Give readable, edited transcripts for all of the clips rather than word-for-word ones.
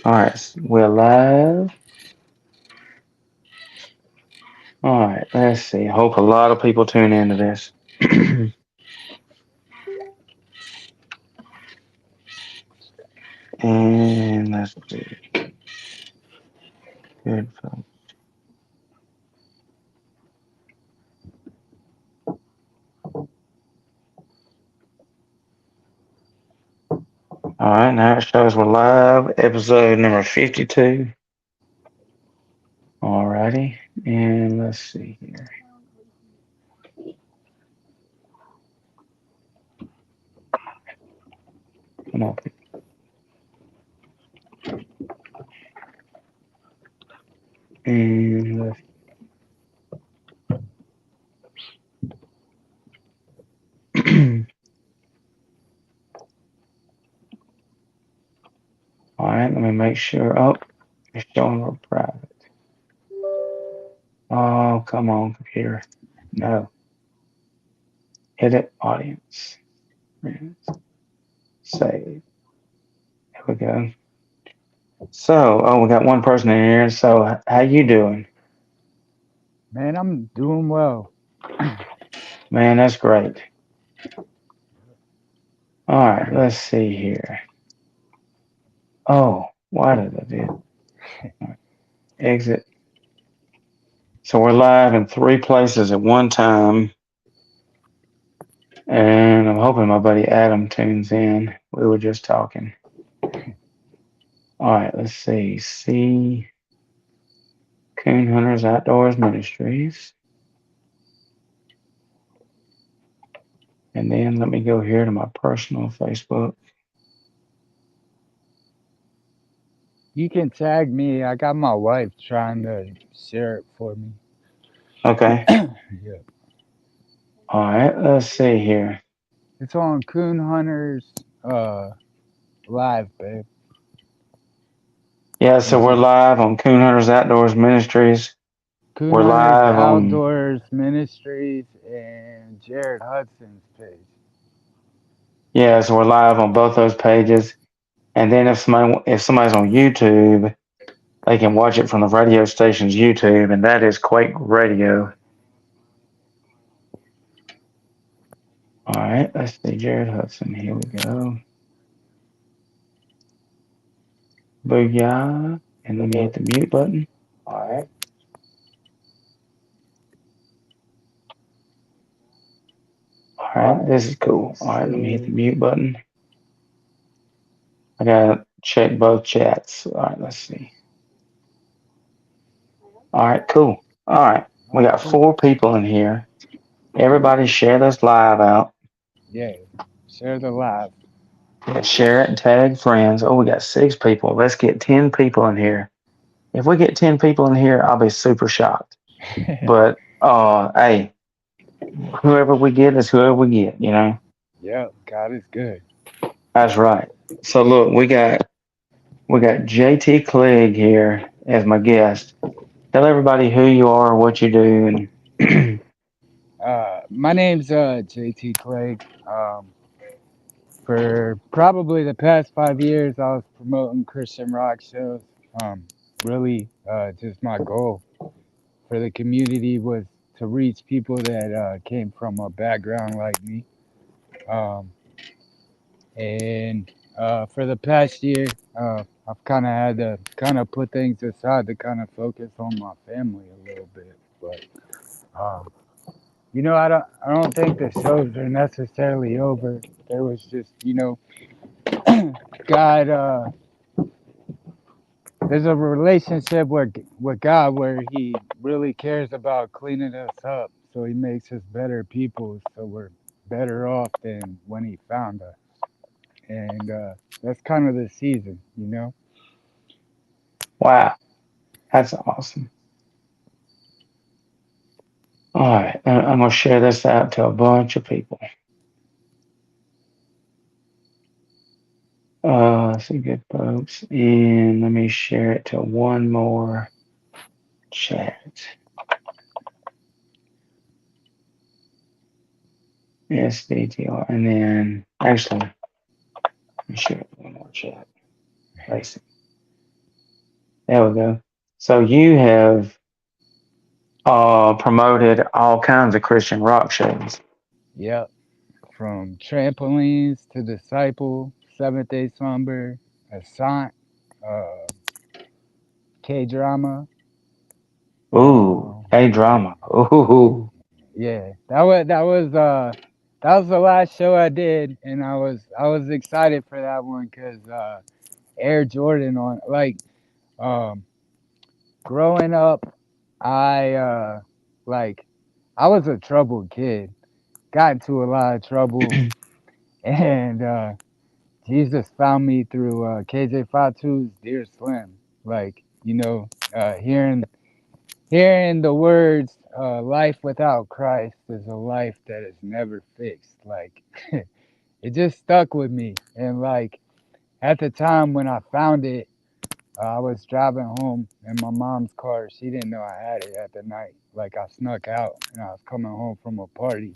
All right, we're live. All right, let's see. Hope a lot of people tune into this. And let's see. Good. All right, now it shows we're live. Episode number 52. All righty, and let's see here. Come on. And let's, all right, let me make sure. Oh, it's showing we're private. Oh, come on, computer. No. Edit audience. Save. Here we go. So, oh, we got one person in here. So, how you doing? Man, I'm doing well. Man, that's great. All right, let's see here. Oh, why did I do it? Exit. So we're live in three places at one time, and I'm hoping my buddy Adam tunes in. We were just talking. All right, let's see. See Coon Hunters Outdoors Ministries. And then let me go here to my personal Facebook. You can tag me. I got my wife trying to share it for me. Okay. Yeah. All right, let's see here. It's on Coon Hunters live, babe. Yeah, so It's we're live on Coon Hunters Outdoors Ministries. Coon We're Hunters live on, Outdoors Ministries and Jared Hudson's page. yeah, so we're live on both those pages. And then if somebody's on YouTube, they can watch it from the radio station's YouTube, and that is Quake Radio. All right, let's see, Jared Hudson. Here we go. Booyah. And let me hit the mute button. All right. All right, this is cool. All right, let me hit the mute button. I gotta check both chats. All right, let's see. All right, cool. All right, we got Cool. four people in here. Everybody share this live out. Yeah. Share the live. Yeah, share it and tag friends. Oh, we got six people. Let's get 10 people in here. If we get 10 people in here, I'll be super shocked. But hey, whoever we get is whoever we get, you know? Yep. God is good. That's right. So look, we got JT Clegg here as my guest. Tell everybody who you are, what you do, and My name's JT Clegg. For probably the past 5 years, I was promoting Christian rock shows. Um, really, just my goal for the community was to reach people that came from a background like me. Um, and for the past year, I've kind of had to kind of put things aside to kind of focus on my family a little bit. But um, I don't think the shows are necessarily over. There was just, God. There's a relationship with God where He really cares about cleaning us up, so He makes us better people, so we're better off than when He found us, and that's kind of the season. wow, that's awesome. All right, I'm gonna share this out to a bunch of people. Some good folks, and let me share it to one more chat. SDTR, and then actually, let me share it to one more chat. Basic. There we go. So you have promoted all kinds of Christian rock shows. Yep. From trampolines to disciple, Seventh Day Slumber, Ascent, uh, K drama. Ooh, K-drama. Ooh. Yeah, that was the last show I did, and I was excited for that one because Air Jordan on um growing up, I like I was a troubled kid, got into a lot of trouble, and Jesus found me through KJ Fatu's Dear Slim, like hearing the words life without Christ is a life that is never fixed. Like it just stuck with me. And like at the time when I found it, I was driving home in my mom's car. She didn't know I had it at the night. Like I snuck out and I was coming home from a party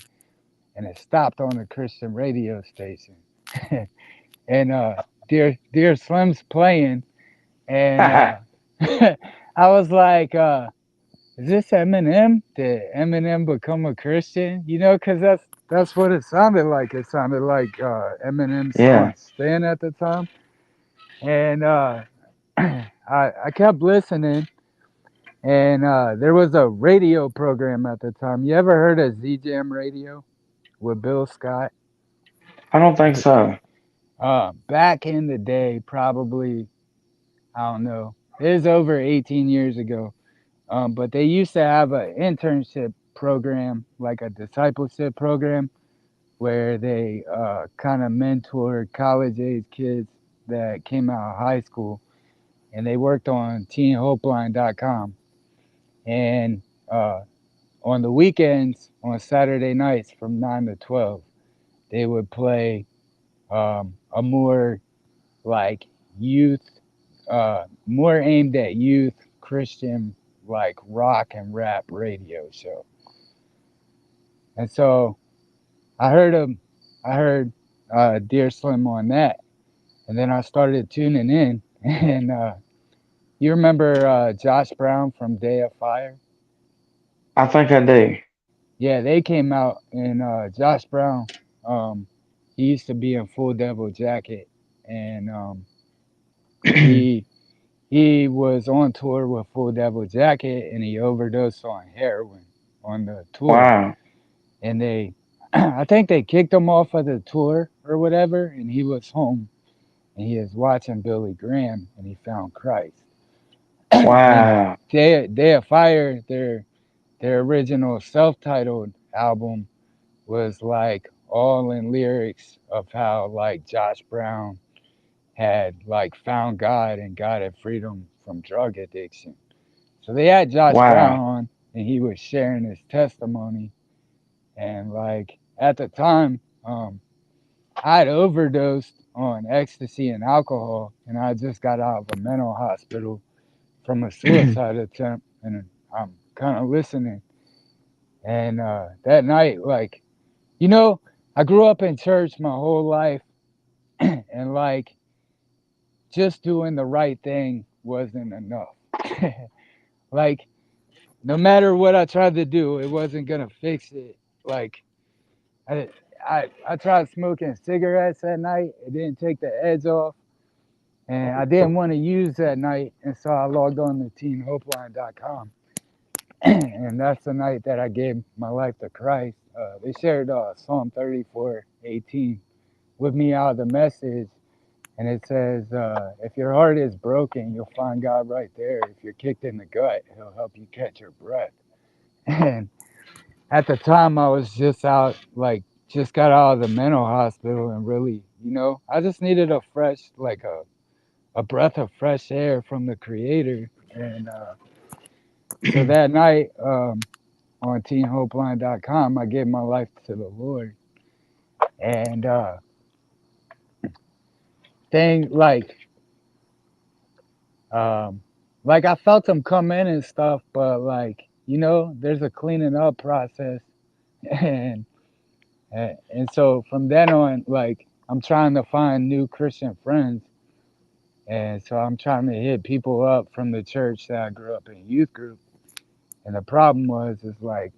and it stopped on a Christian radio station. And Dear Slim's playing and I was like is this Eminem? Did Eminem become a Christian? Because that's what it sounded like. It sounded like Eminem's song Yeah. "Stand" at the time, and I kept listening. And there was a radio program at the time. You ever heard of Z Jam Radio with Bill Scott? I don't think so. Back in the day, probably I don't know. It was over 18 years ago. But they used to have an internship program, like a discipleship program, where they kind of mentored college age kids that came out of high school, and they worked on teenhopeline.com. And uh, on the weekends, on Saturday nights from 9 to 12, they would play a more like youth, more aimed at youth Christian, like rock and rap radio show. And so I heard him, I heard Dear Slim on that, and then I started tuning in. And you remember Josh Brown from Day of Fire? I think I do. Yeah, they came out, and Josh Brown, um, he used to be in Full Devil Jacket, and he he was on tour with Full Devil Jacket, and he overdosed on heroin on the tour, Wow. and they, I think they kicked him off of the tour or whatever, and he was home, and he was watching Billy Graham, and he found Christ, and Wow. Day of Fire, their original self-titled album was like all in lyrics of how like Josh Brown had like found God and God had freed him from drug addiction. So they had Josh Brown Wow. on and he was sharing his testimony. And like at the time, I'd overdosed on ecstasy and alcohol and I just got out of a mental hospital from a suicide attempt and I'm kind of listening. And that night, like, you know, I grew up in church my whole life and like just doing the right thing wasn't enough. Like no matter what I tried to do, it wasn't gonna fix it. Like I I tried smoking cigarettes at night. It didn't take the edge off, and I didn't want to use that night, and so I logged on to teenhopeline.com, and that's the night that I gave my life to Christ. They shared Psalm 34:18 with me out of the message, and it says, if your heart is broken, you'll find God right there. If you're kicked in the gut, He'll help you catch your breath. And at the time, I was just out, like, just got out of the mental hospital, and really, I just needed a fresh, like, a breath of fresh air from the Creator. And so that night, on teenhopeline.com, I gave my life to the Lord. And thing Um, like I felt them come in and stuff, but like there's a cleaning up process, and and so from then on, like I'm trying to find new Christian friends, And so I'm trying to hit people up from the church that I grew up in youth group. And the problem is like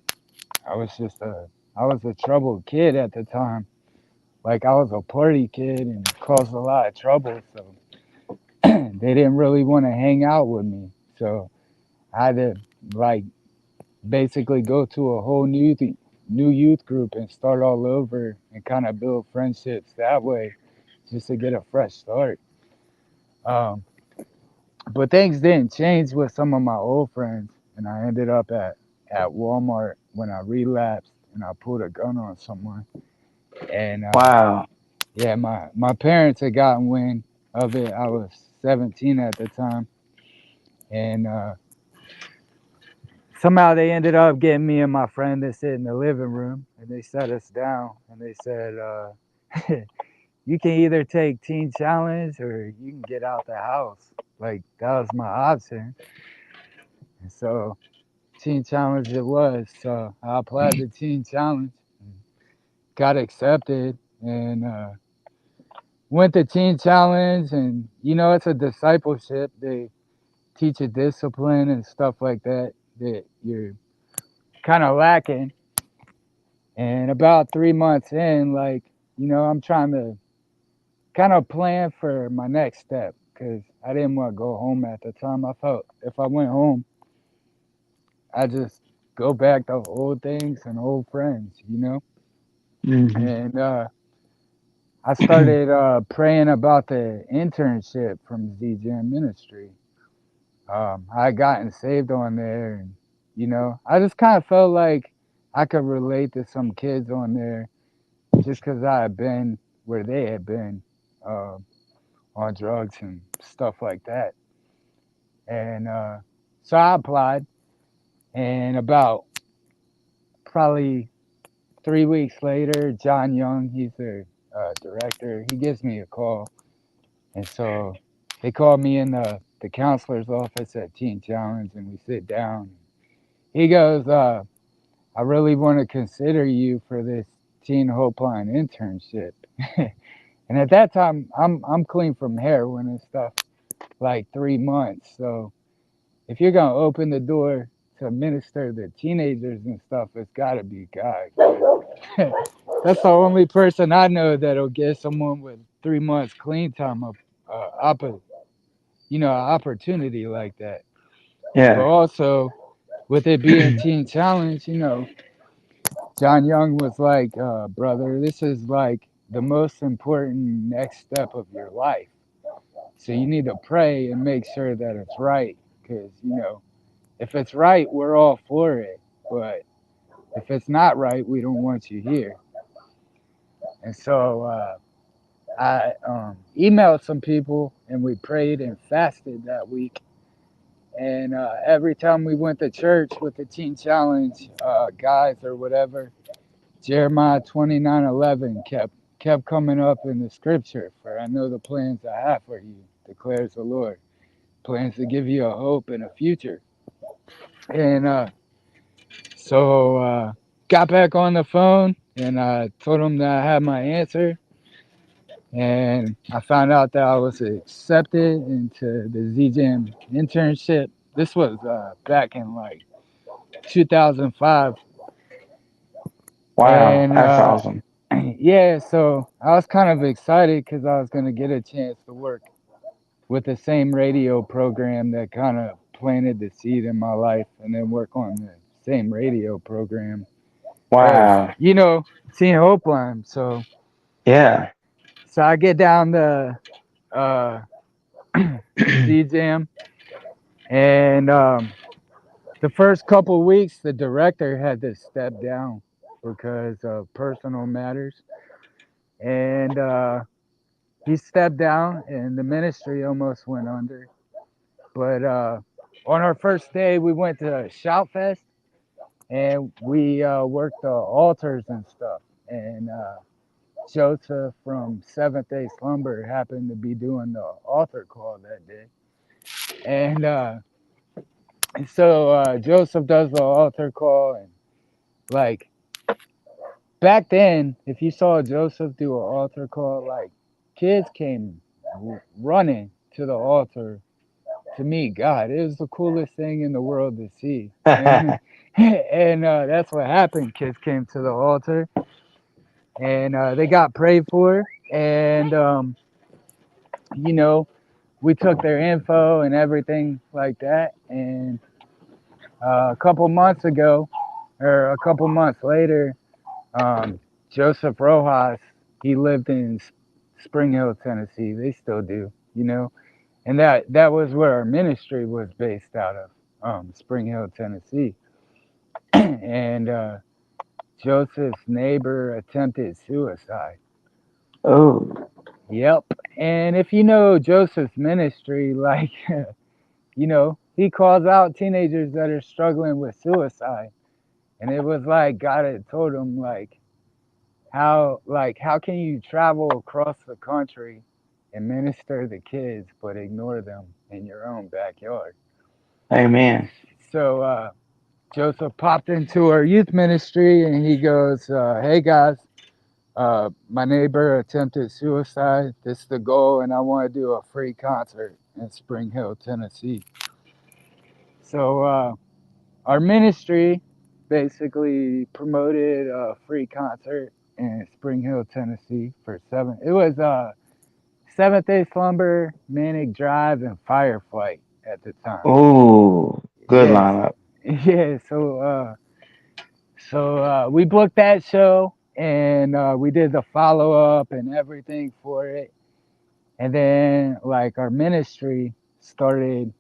I was just a I was a troubled kid at the time. Like I was a party kid and caused a lot of trouble. So they didn't really want to hang out with me. So I had to like basically go to a whole new youth group and start all over and kind of build friendships that way, just to get a fresh start. Um, but things didn't change with some of my old friends, and I ended up at Walmart when I relapsed and I pulled a gun on someone. And Wow. yeah, my parents had gotten wind of it. I was 17 at the time, and somehow they ended up getting me and my friend to sit in the living room, and they sat us down and they said, "You can either take Teen Challenge or you can get out the house." Like that was my option, and so Teen Challenge it was. So I applied to Teen Challenge, got accepted, and went to Teen Challenge, and it's a discipleship. They teach a discipline and stuff like that that you're kind of lacking. And about 3 months in, like, I'm trying to kind of plan for my next step because I didn't want to go home at the time. I felt if I went home, I just go back to old things and old friends. Hmm. And I started praying about the internship from ZJM Ministry. I had gotten saved on there, and I just kind of felt like I could relate to some kids on there just because I had been where they had been uh, on drugs and stuff like that. And so I applied, and about probably 3 weeks later, John Young, he's the director, he gives me a call. And so they called me in the counselor's office at Teen Challenge, and we sit down. He goes, I really want to consider you for this Teen Hopeline internship. And at that time, I'm clean from heroin and stuff, like 3 months. So if you're gonna open the door to minister to teenagers and stuff, it's gotta be God. That's the only person I know that'll get someone with 3 months clean time of opportunity like that. But Yeah. also with it being Teen Challenge, John Young was like, brother, this is like the most important next step of your life. So you need to pray and make sure that it's right. Because, if it's right, we're all for it. But if it's not right, we don't want you here. And so I emailed some people and we prayed and fasted that week. And every time we went to church with the Teen Challenge guys or whatever, Jeremiah 29:11 kept coming up in the scripture. For I know the plans I have for you, declares the Lord. Plans to give you a hope and a future. And so got back on the phone and I told him that I had my answer. And I found out that I was accepted into the ZJM internship. This was back in like 2005. Wow. And That's awesome. yeah, so I was kind of excited because I was going to get a chance to work with the same radio program that kind of planted the seed in my life and then work on the same radio program as, Wow. Teen Hopeline. Yeah. So I get down to uh, ZJM, and the first couple weeks, the director had to step down because of personal matters. And he stepped down, and the ministry almost went under. But on our first day, we went to Shout Fest, and we worked the altars and stuff. And Joseph from Seventh Day Slumber happened to be doing the altar call that day. And so Joseph does the altar call, and like back then, if you saw Joseph do an altar call, like kids came running to the altar to meet God. It was the coolest thing in the world to see. And that's what happened. Kids came to the altar and they got prayed for. And, you know, we took their info and everything like that. And a couple months ago, or a couple months later, Joseph Rojas, he lived in Spring Hill, Tennessee. They still do, and that was where our ministry was based out of, Spring Hill, Tennessee. And Joseph's neighbor attempted suicide. Oh, Yep. And if you know Joseph's ministry, like, he calls out teenagers that are struggling with suicide. And it was like God had told him, how can you travel across the country and minister to kids but ignore them in your own backyard? amen. So Joseph popped into our youth ministry and he goes, hey guys, my neighbor attempted suicide. This is the goal, and I want to do a free concert in Spring Hill, Tennessee. So our ministry basically promoted a free concert in Spring Hill, Tennessee for seven. It was Seventh Day Slumber, Manic Drive, and Fireflight at the time. Oh, good Yes, lineup. yeah. So we booked that show, and we did the follow up and everything for it. And then like our ministry started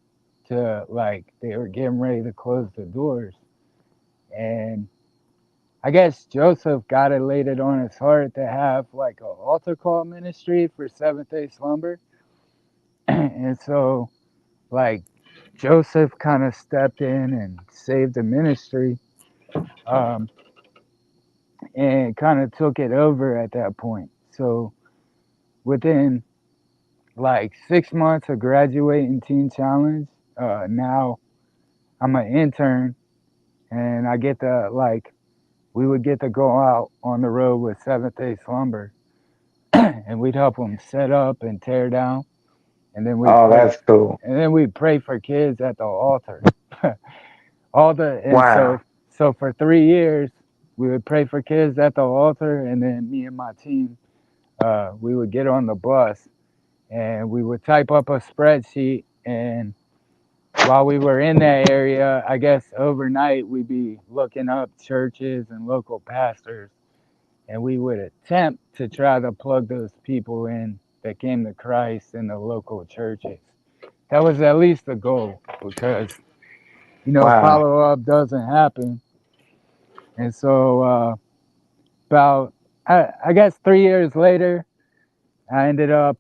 to, like, they were getting ready to close the doors, and I guess Joseph got it laid it on his heart to have like an altar call ministry for Seventh Day Slumber. And so, like, Joseph kind of stepped in and saved the ministry, um, and kind of took it over at that point. So within like 6 months of graduating Teen Challenge, now I'm an intern, and I get to, like, we would get to go out on the road with Seventh Day Slumber, and we'd help them set up and tear down, and then we'd Oh, pray, that's cool. and then we'd pray for kids at the altar. All the and Wow. so for 3 years we would pray for kids at the altar, and then me and my team, we would get on the bus and we would type up a spreadsheet, and while we were in that area, I guess overnight we'd be looking up churches and local pastors, and we would attempt to try to plug those people in that came to Christ in the local churches. That was at least the goal, because Wow. follow up doesn't happen. And so about, I guess 3 years later, I ended up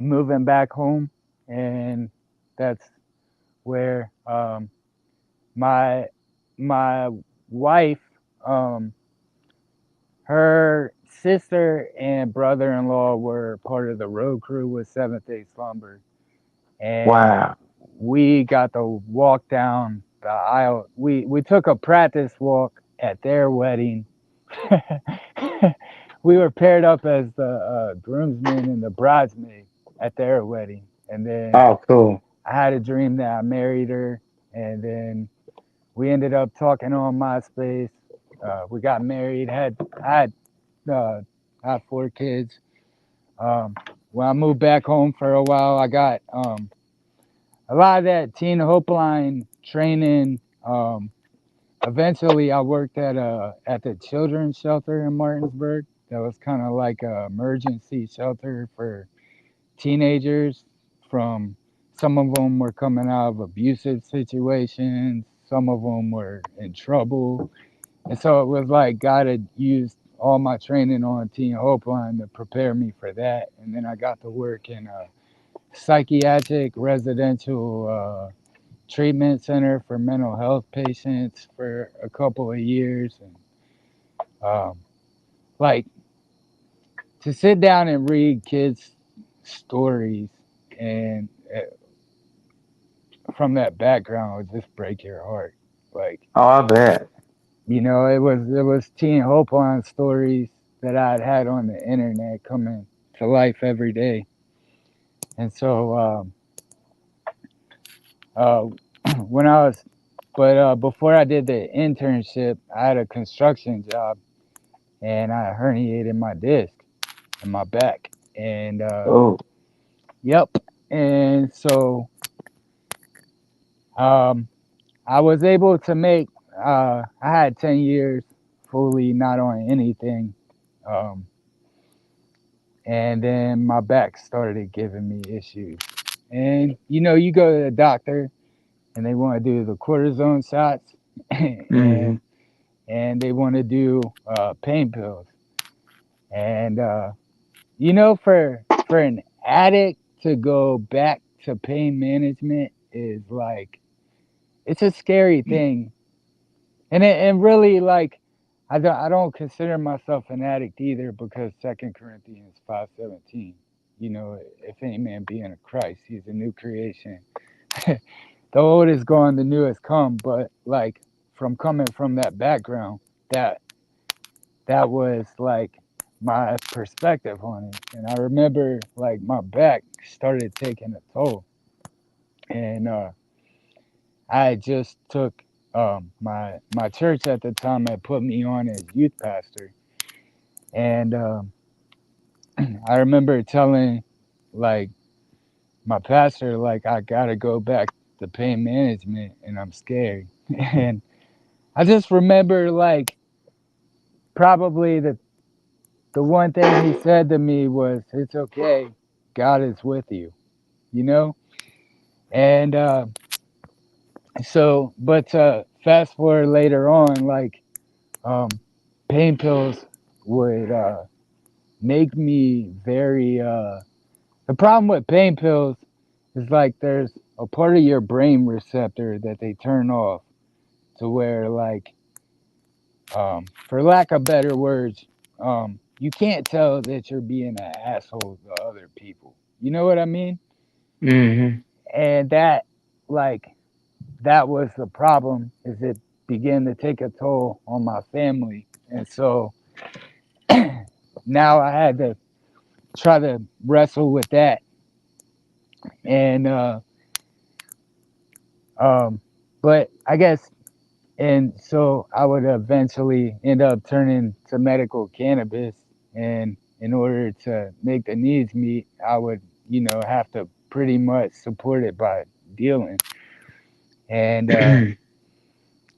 moving back home, and that's where my my wife, um, her sister and brother-in-law were part of the road crew with Seventh Day Slumber, and Wow. we got to walk down the aisle. We took a practice walk at their wedding. We were paired up as the groomsmen and the bridesmaid at their wedding, and then Oh, cool. I had a dream that I married her, and then we ended up talking on MySpace. We got married. Uh, I had 4 kids. Um, when I moved back home for a while, I got a lot of that teen hopeline training. Eventually, I worked at the children's shelter in Martinsburg. That was kind of like a emergency shelter for teenagers. From Some of them were coming out of abusive situations. Some of them were in trouble, and so it was like God had used all my training on Teen Hopeline to prepare me for that. And then I got to work in a psychiatric residential treatment center for mental health patients for a couple of years. And um, like, to sit down and read kids' stories, and from that background would just break your heart. Like, Oh, I bet. it was Teen Hopeline stories that I'd had on the internet coming to life every day. And so uh, when I was, but before I did the internship, I had a construction job, and I herniated my disc in my back. And Oh, yep. And so um, I was able to make. I had 10 years fully not on anything, um, and then my back started giving me issues. And you go to the doctor, and they want to do the cortisone shots, mm-hmm. and they want to do pain pills. And for an addict to go back to pain management is like it's a scary thing, and really like I don't consider myself an addict either because Second Corinthians 5:17, if any man be in Christ, he's a new creation. The old is gone, the new has come. But like from coming from that background, that that was like my perspective on it. And I remember like my back started taking a toll, and I just took my church at the time had put me on as youth pastor, and I remember telling like my pastor like I gotta go back to pain management and I'm scared. And I just remember like probably the one thing he said to me was, "It's okay, God is with you," you know. And but fast forward later on, like um, pain pills would make me very. The problem with pain pills is like there's a part of your brain receptor that they turn off to where like for lack of better words, you can't tell that you're being an asshole to other people. You know what I mean? Mm-hmm. And like, that was the problem. Is it began to take a toll on my family, and so now I had to try to wrestle with that, and um, but I guess, and so I would eventually end up turning to medical cannabis, and in order to make the needs meet, I would, have to pretty much support it by dealing. And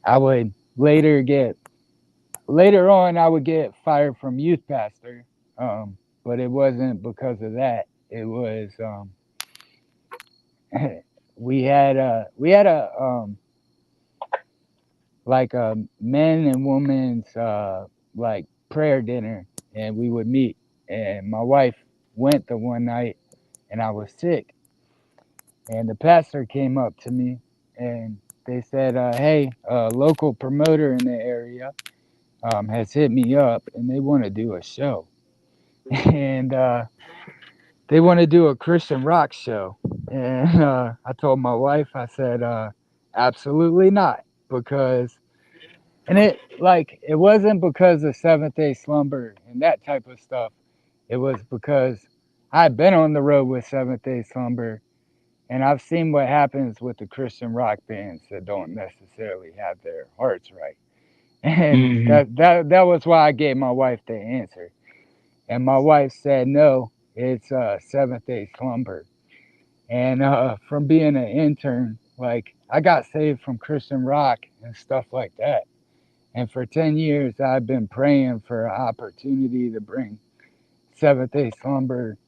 I would later on I would get fired from youth pastor, but it wasn't because of that. It was we had a like a men and women's like prayer dinner, and we would meet. And my wife went the one night, and I was sick. And the pastor came up to me, and they said, "Hey, a local promoter in the area has hit me up, and they want to do a show, and they want to do a Christian rock show." And I told my wife, I said, "Absolutely not," because and it wasn't because of Seventh Day Slumber and that type of stuff. It was because I've been on the road with Seventh Day Slumber, and I've seen what happens with the Christian rock bands that don't necessarily have their hearts right. And Mm-hmm. that was why I gave my wife the answer. And my wife said no, it's Seventh Day Slumber. And from being an intern, like I got saved from Christian rock and stuff like that. And for 10 years, I've been praying for an opportunity to bring Seventh Day Slumber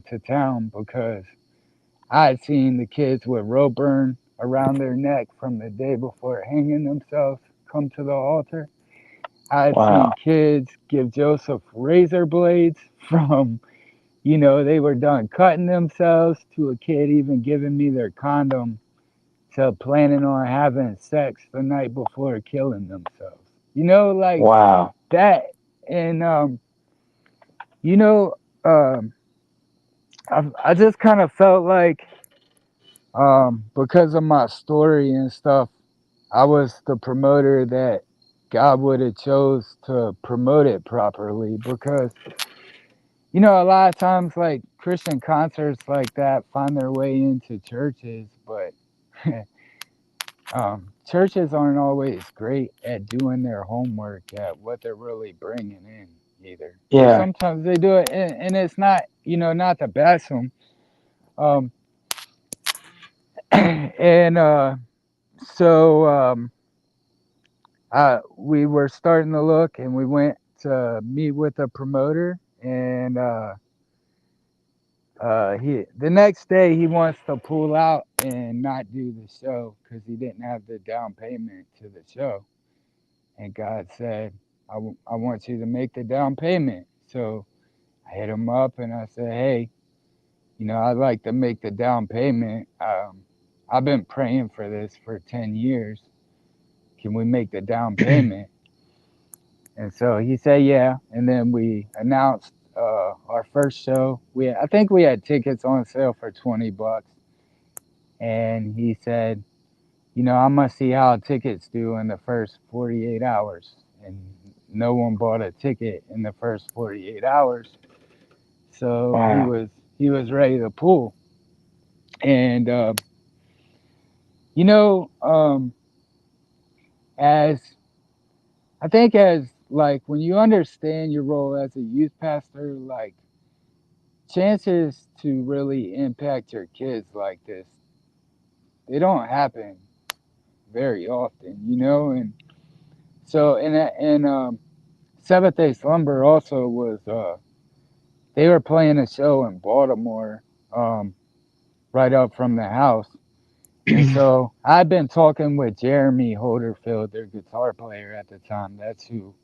to town because I had seen the kids with rope burn around their neck from the day before hanging themselves come to the altar. I had seen Wow. kids give Joseph razor blades from, they were done cutting themselves, to a kid even giving me their condom, to planning on having sex the night before killing themselves. Like Wow. that. And you know um I just kind of felt like because of my story and stuff, I was the promoter that God would have chose to promote it properly, because a lot of times like Christian concerts like that find their way into churches, but churches aren't always great at doing their homework at what they're really bringing in either. Or Yeah, sometimes they do it, and it's not, not to bash them. Um, and so we were starting to look, and we went to meet with a promoter, and he the next day he wants to pull out and not do the show because he didn't have the down payment to the show. And God said, I want you to make the down payment. So I hit him up and I said, hey, I'd like to make the down payment. I've been praying for this for 10 years. Can we make the down payment? And so he said, yeah. And then we announced our first show. I think we had tickets on sale for $20. And he said, I'm going to see how tickets do in the first 48 hours. And no one bought a ticket in the first 48 hours. So wow. he was ready to pull. And, you know, um, as I think, as like when you understand your role as a youth pastor, like chances to really impact your kids like this, they don't happen very often, and so, and Seventh Day Slumber also was, they were playing a show in Baltimore, um, right up from the house. And so I've been talking with Jeremy Holderfield, their guitar player at the time. That's who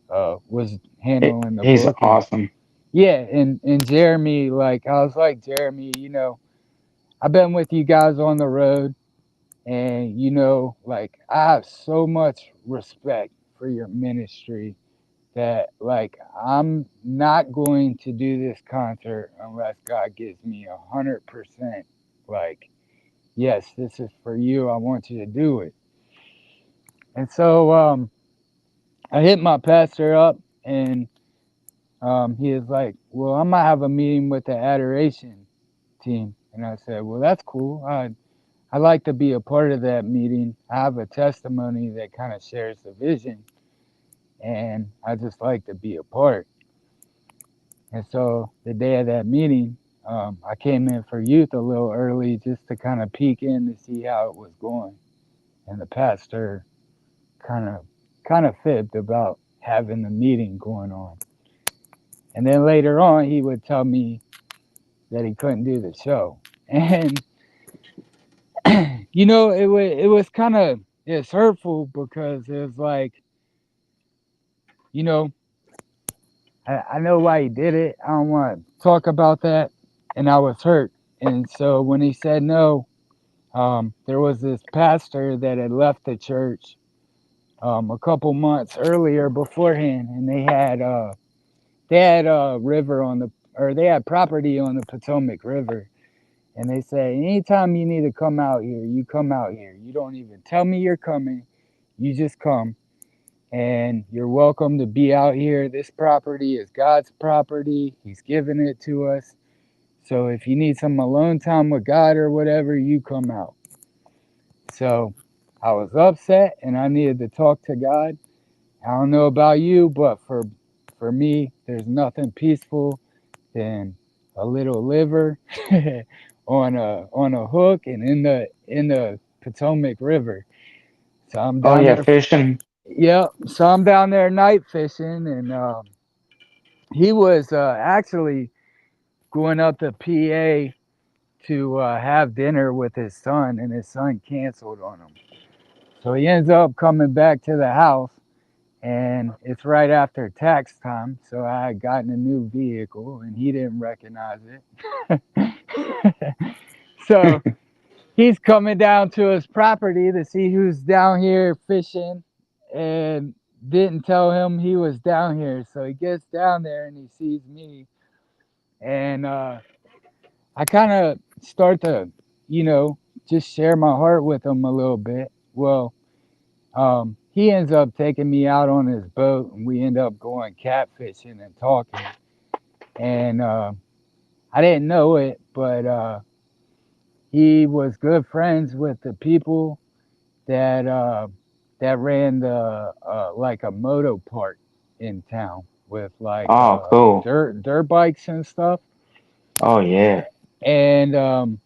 was handling the He's booking. awesome. Yeah, and Jeremy, like I was like, Jeremy, I've been with you guys on the road, and like I have so much respect for your ministry that like I'm not going to do this concert unless God gives me 100% like, yes, this is for you. I want you to do it. And so I hit my pastor up, and he is like, well, I might have a meeting with the adoration team. And I said, well, that's cool. I like to be a part of that meeting. I have a testimony that kind of shares the vision, and I just like to be a part. And so the day of that meeting, I came in for youth a little early just to kind of peek in to see how it was going. And the pastor kind of fibbed about having the meeting going on. And then later on, he would tell me that he couldn't do the show. And it was kind of, it's hurtful because it was like, you know, I know why he did it. I don't want to talk about that. And I was hurt. And so when he said no, there was this pastor that had left the church a couple months earlier beforehand, and they had a river on the or they had property on the Potomac River, and they say anytime you need to come out here, you come out here. You don't even tell me you're coming, you just come, and you're welcome to be out here. This property is God's property. He's given it to us. So if you need some alone time with God or whatever, you come out. So I was upset and I needed to talk to God. I don't know about you, but for me, there's nothing peaceful than a little liver on a hook and in the Potomac River. So I'm Oh down yeah, there. fishing. Yep. So I'm down there night fishing, and he was actually going up to PA to have dinner with his son, and his son canceled on him. So he ends up coming back to the house, and it's right after tax time. So I had gotten a new vehicle, and he didn't recognize it. So he's coming down to his property to see who's down here fishing, and didn't tell him he was down here. So he gets down there and he sees me, and I kind of start to, you know, just share my heart with him a little bit. Well, he ends up taking me out on his boat, and we end up going catfishing and talking. and I didn't know it, but he was good friends with the people that that ran the like a moto park in town with like Oh, cool. dirt bikes and stuff. Oh, yeah. And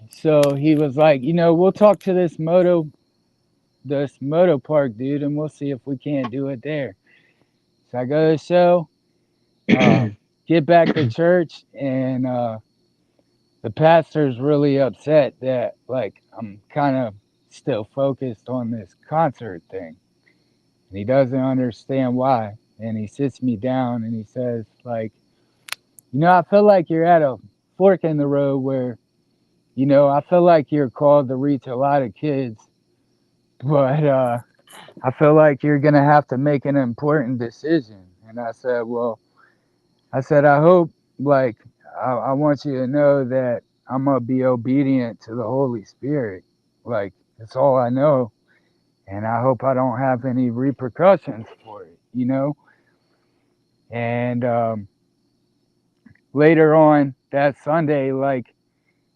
so he was like, we'll talk to this moto park dude, and we'll see if we can't do it there. So I go to the show, get back to church, and the pastor's really upset that like I'm kind of still focused on this concert thing, and he doesn't understand why. And he sits me down and he says like, I feel like you're at a fork in the road where, I feel like you're called to reach a lot of kids, but I feel like you're gonna have to make an important decision. And I said, well, I hope, like, I want you to know that I'm gonna be obedient to the Holy Spirit. Like, that's all I know, and I hope I don't have any repercussions for it. And later on that Sunday, like,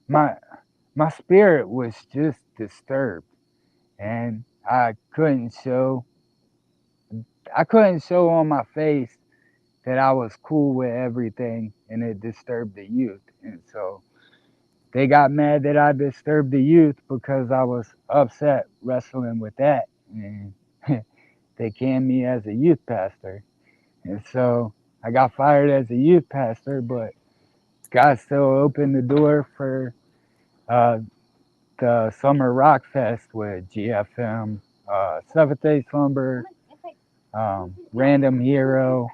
my my spirit was just disturbed, and I couldn't show on my face that I was cool with everything, and it disturbed the youth. And so they got mad that I disturbed the youth because I was upset wrestling with that. And they canned me as a youth pastor. And so I got fired as a youth pastor, but God still opened the door for uh, the Summer Rock Fest with GFM, Seventh Day Slumber, Random Hero,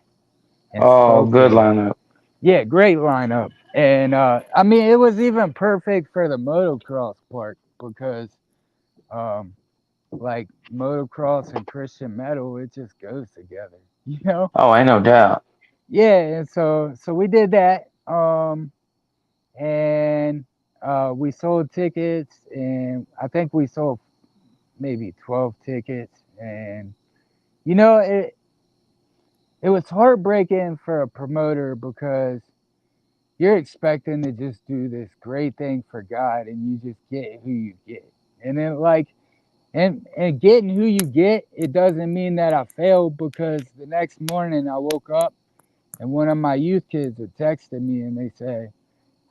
and Oh, good Skulldugger. lineup. Yeah, great lineup. And I mean, it was even perfect for the motocross park because, um, like, motocross and Christian metal, it just goes together, you know? Oh, ain't no doubt. Yeah, and so we did that. And we sold tickets, and I think we sold maybe 12 tickets. And, it was heartbreaking for a promoter because you're expecting to just do this great thing for God, and you just get who you get. And then like and getting who you get, it doesn't mean that I failed, because the next morning I woke up and one of my youth kids had texted me and they say,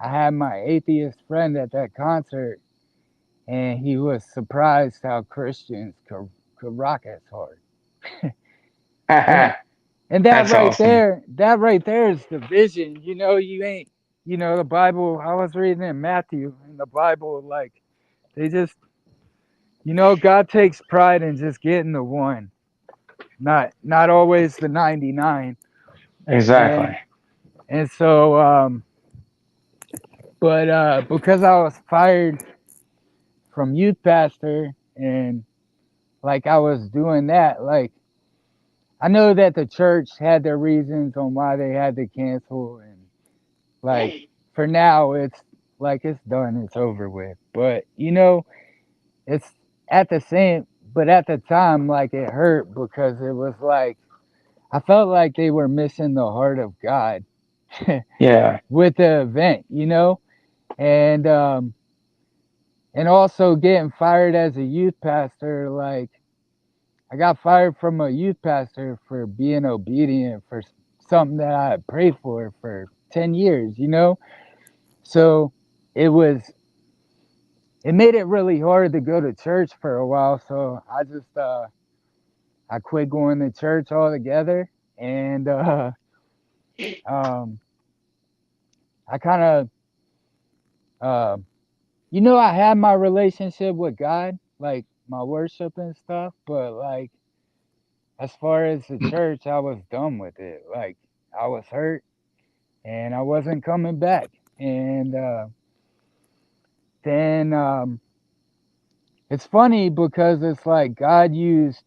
I had my atheist friend at that concert and he was surprised how Christians could rock as hard. And and That's awesome. that right there is the vision. You ain't, the Bible. I was reading in Matthew in the Bible, like they just, God takes pride in just getting the one, not always the 99. And Exactly. and so, but because I was fired from youth pastor and like I was doing that, like I know that the church had their reasons on why they had to cancel, and like for now it's like it's done, it's over with. But it's at the same but at the time, like, it hurt because it was like I felt like they were missing the heart of God Yeah. with the event. And also getting fired as a youth pastor, like I got fired from a youth pastor for being obedient for something that I had prayed for 10 years. So it was it made it really hard to go to church for a while. So I quit going to church altogether, and um, I kind of I had my relationship with God, like my worship and stuff, but like as far as the church, I was done with it. Like I was hurt, and I wasn't coming back. And then it's funny because it's like God used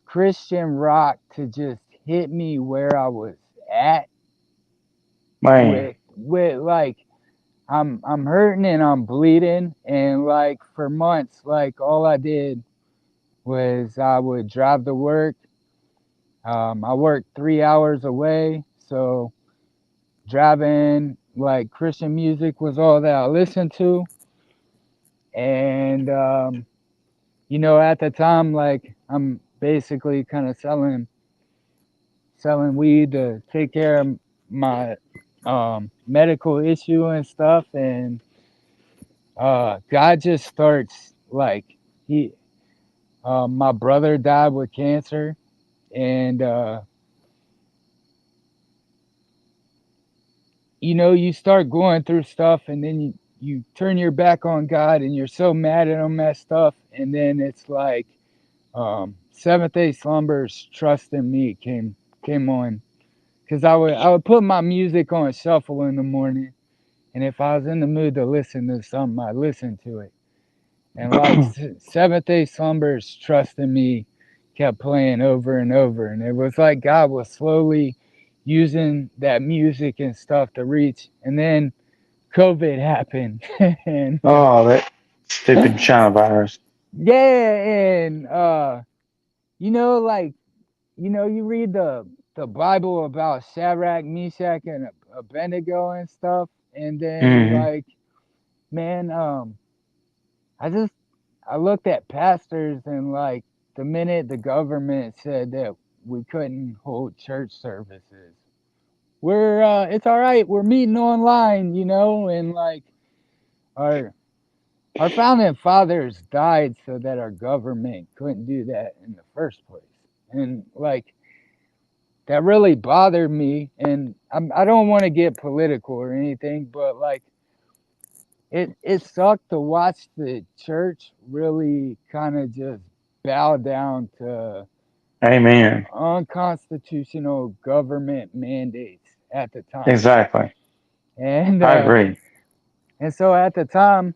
Christian rock to just hit me where I was at Man. with like I'm hurting and I'm bleeding, and like for months, like all I did was I would drive to work. I worked 3 hours away, so driving, like Christian music was all that I listened to. And at the time, like I'm basically kind of selling weed to take care of my medical issue and stuff. And God just starts like he my brother died with cancer. And you start going through stuff, and then you turn your back on God, and you're so mad at him, that stuff. And then it's like Seventh Day Slumbers, Trust in Me came on, because I would put my music on shuffle in the morning, and if I was in the mood to listen to something, I listened to it. And like Seventh Day Slumbers, Trust in Me kept playing over and over, and it was like God was slowly using that music and stuff to reach. And then COVID happened, and Oh, that stupid China virus. yeah, and like you read the Bible about Shadrach, Meshach, and Abednego and stuff, and then Hmm. like, man, I just I looked at pastors, and like the minute the government said that we couldn't hold church services, we're it's all right, we're meeting online, and like our our founding fathers died so that our government couldn't do that in the first place. And like that really bothered me. And I don't want to get political or anything, but like it sucked to watch the church really kind of just bow down to Amen. unconstitutional government mandates at the time. Exactly. And I agree. so at the time,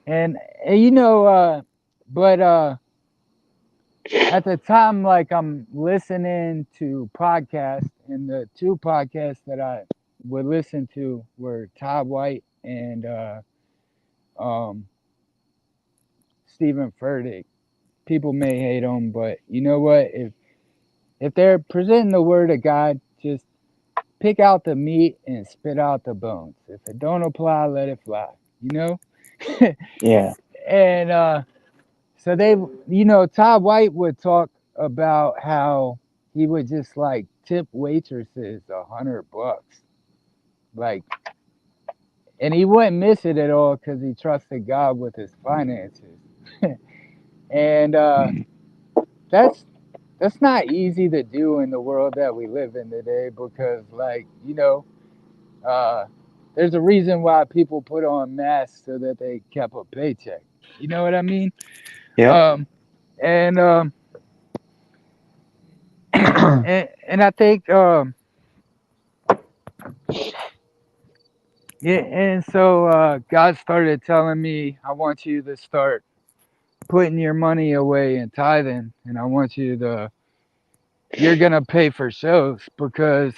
and, and but at the time, like I'm listening to podcasts, and the two podcasts that I would listen to were Todd White and um, Stephen Furtick. People may hate them, but you know what? If they're presenting the word of God, just pick out the meat and spit out the bones. If it don't apply, let it fly. You know. Yeah. And so Todd White would talk about how he would just like tip waitresses $100, like, and he wouldn't miss it at all because he trusted God with his finances. And Mm. that's that's not easy to do in the world that we live in today, because like uh, there's a reason why people put on masks so that they kept a paycheck. You know what I mean? Yep. Um, and and I think yeah, and so God started telling me, I want you to start putting your money away and tithing, and I want you're gonna pay for shows, because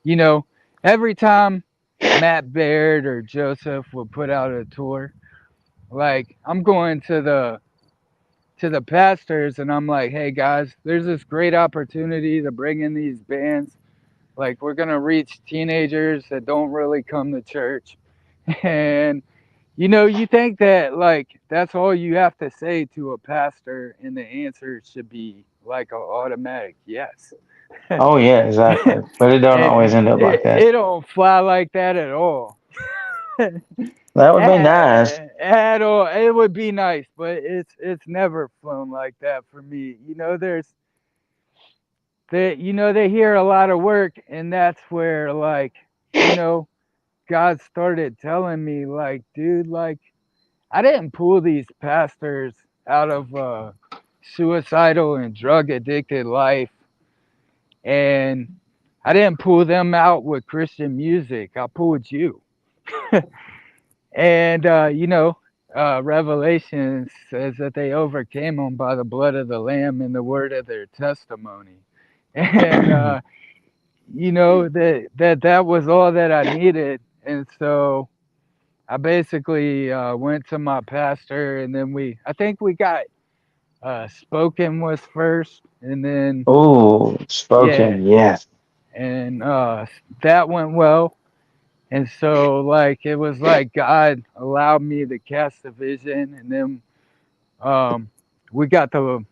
you know every time Matt Baird or Joseph would put out a tour, like I'm going to the pastors, and I'm like, hey guys, there's this great opportunity to bring in these bands. Like we're gonna reach teenagers that don't really come to church, and you think that like that's all you have to say to a pastor, and the answer should be like an automatic yes. Oh yeah, exactly. But it don't always And end up like that. it don't fly like that at all. That would be nice. At all. It would be nice, but it's never flown like that for me. They hear a lot of work, and that's where like you know God started telling me, like, dude, like I didn't pull these pastors out of suicidal and drug addicted life, and I didn't pull them out with Christian music. I pulled you. And Revelation says that they overcame them by the blood of the Lamb and the word of their testimony. And that was all that I needed. And so I basically went to my pastor, and then I think we got spoken was first, and then Oh, yeah, spoken. Yes. and that went well. And so like it was like God allowed me to cast a vision, and then we got the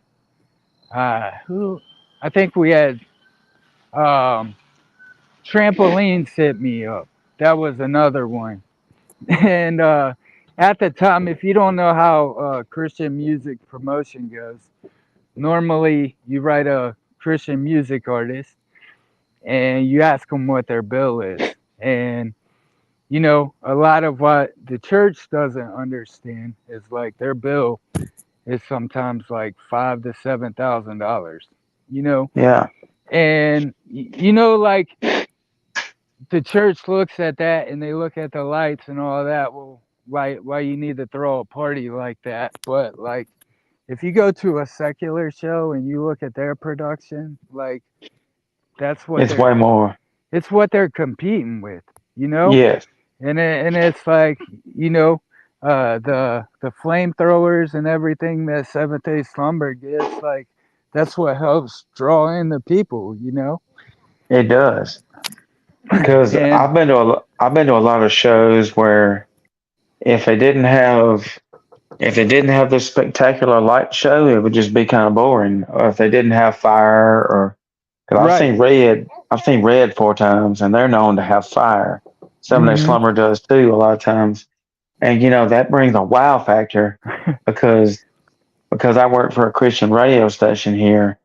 who I think we had um, trampolines hit me up. That was another one. And at the time, if you don't know how Christian music promotion goes, normally you write a Christian music artist and you ask them what their bill is. And you know, a lot of what the church doesn't understand is like their bill is sometimes like $5,000 to $7,000. You know, Yeah. and you know, like the church looks at that and they look at the lights and all that. Well, why you need to throw a party like that? But like, if you go to a secular show and you look at their production, like that's what It's way more. it's what they're competing with, you know. Yes. And it's like, you know, the flamethrowers and everything that Seventh Day Slumber gets, like that's what helps draw in the people, you know. It does. Because And I've been to a lot of shows where if they didn't have if they didn't have this spectacular light show, it would just be kind of boring. Or if they didn't have fire, or because right. I've seen Red 4 times, and they're known to have fire. Some of their Hmm. Slumber does too a lot of times, and you know that brings a wow factor because I work for a Christian radio station here,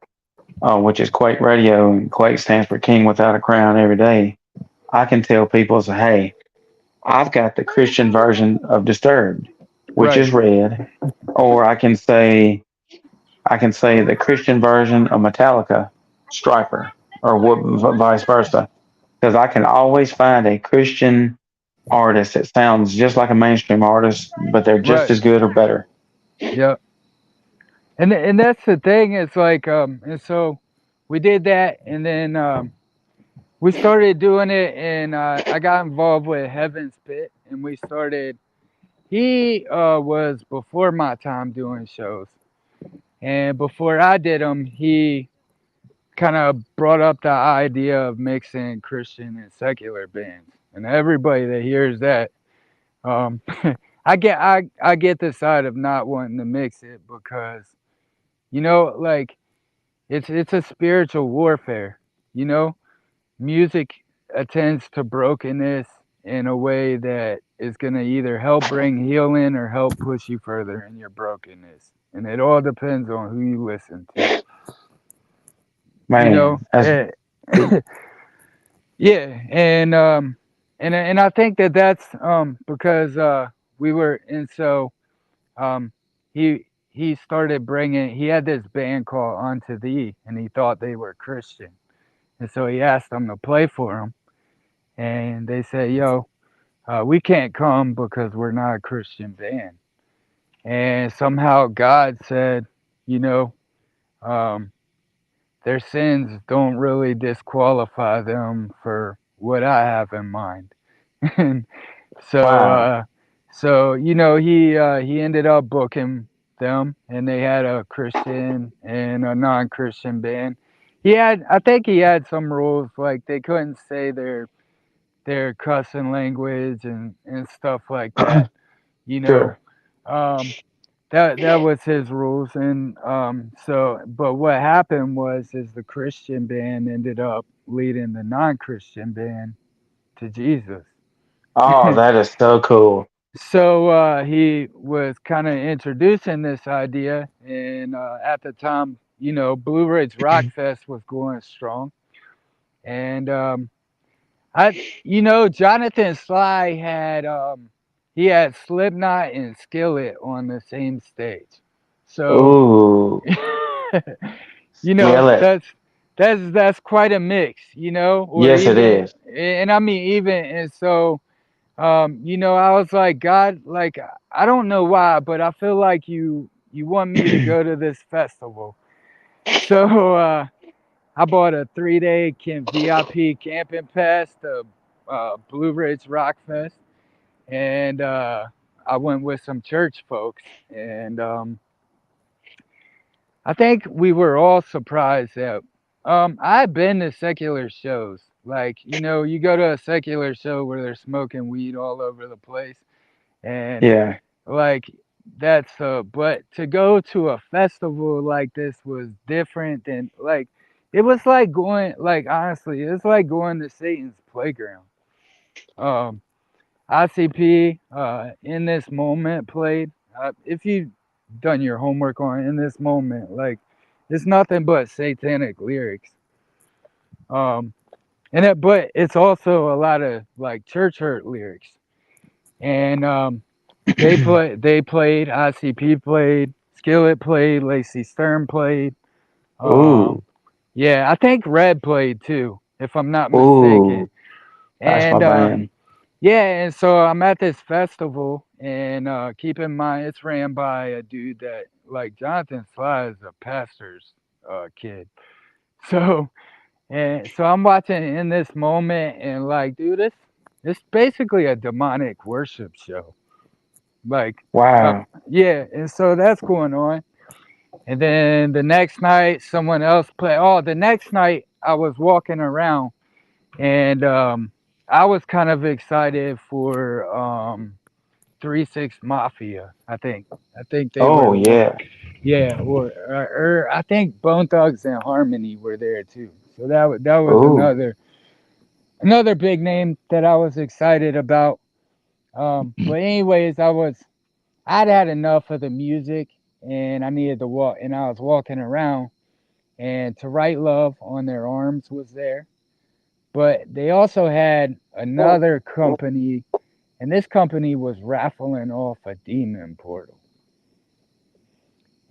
which is Quake Radio, and Quake stands for King Without a Crown every day. I can tell people, say, hey, I've got the Christian version of Disturbed, which Right. is Red, or I can say the Christian version of Metallica, Striper, or vice versa, because I can always find a Christian artist that sounds just like a mainstream artist, but they're just Right. as good or better. Yeah. And that's the thing. It's like and so we did that, and then we started doing it, and I got involved with Heaven's Pit, and we started. He was before my time doing shows, and before I did them, he kind of brought up the idea of mixing Christian and secular bands, and everybody that hears that, um, I get the side of not wanting to mix it because you know like it's a spiritual warfare, you know. Music attends to brokenness in a way that is going to either help bring healing or help push you further in your brokenness. And it all depends on who you listen to. You know, Man, as yeah, and I think that that's because we were and so um he started bringing he had this band called Unto Thee, and he thought they were Christian, and so he asked them to play for him, and they said, "Yo, we can't come because we're not a Christian band." And somehow God said, you know, um, their sins don't really disqualify them for what I have in mind. And so, wow. so you know, he ended up booking them, and they had a Christian and a non-Christian band. I think he had some rules like they couldn't say their cussing language and stuff like that. You know, Sure. um, that was his rules, and so but what happened was is the Christian band ended up leading the non-Christian band to Jesus. Oh, that is so cool. So he was kind of introducing this idea, and at the time, you know, Blue Ridge Rock Fest was going strong, and you know, Jonathan Sly had he had Slipknot and Skillet on the same stage. So, Ooh, you know, skillet. that's quite a mix, you know, or Yes, it even is. and I mean even and so you know, I was like, God, like I don't know why, but I feel like you want me to go to this festival. So I bought a 3-day VIP camping pass to Blue Ridge Rock Fest, and I went with some church folks, and I think we were all surprised that I had been to secular shows, Like, you go to a secular show where they're smoking weed all over the place, and Yeah. like but to go to a festival like this was different than like it was like going like honestly, it's like going to Satan's playground. Um ICP in this moment played. If you done your homework on in this moment, like it's nothing but satanic lyrics. Um but it's also a lot of like church hurt lyrics. And they played, ICP played, Skillet played, Lacey Stern played. Um Ooh. yeah, I think Red played too, if I'm not mistaken. Ooh. That's my And band. yeah, and so I'm at this festival, and keep in mind it's ran by a dude that like Jonathan Sly is a pastor's kid. So and so I'm watching in this moment, and like, dude, it's basically a demonic worship show. Like, uh, Wow. yeah, and so that's going on. And then the next night, someone else played. Oh, the next night I was walking around, and I was kind of excited for 3 6 Mafia. I think they were Oh the one. yeah. Yeah, or I think Bone Thugs and Harmony were there too. So that was Ooh. another big name that I was excited about. But anyways, I'd had enough of the music, and I needed to walk, and I was walking around, and To Write Love on Their Arms was there. But they also had another company, and this company was raffling off a demon portal.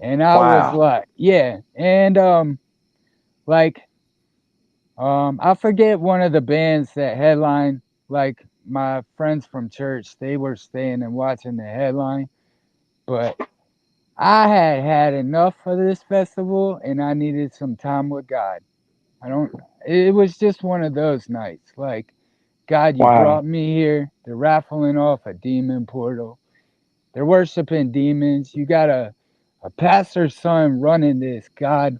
And I was Wow. like, yeah. And like I forget one of the bands that headline, like my friends from church, they were staying and watching the headline, but I had had enough of this festival and I needed some time with God. I don't, it was just one of those nights. Like, God, you Wow. brought me here. They're raffling off a demon portal. They're worshiping demons. You got a pastor's son running this. God,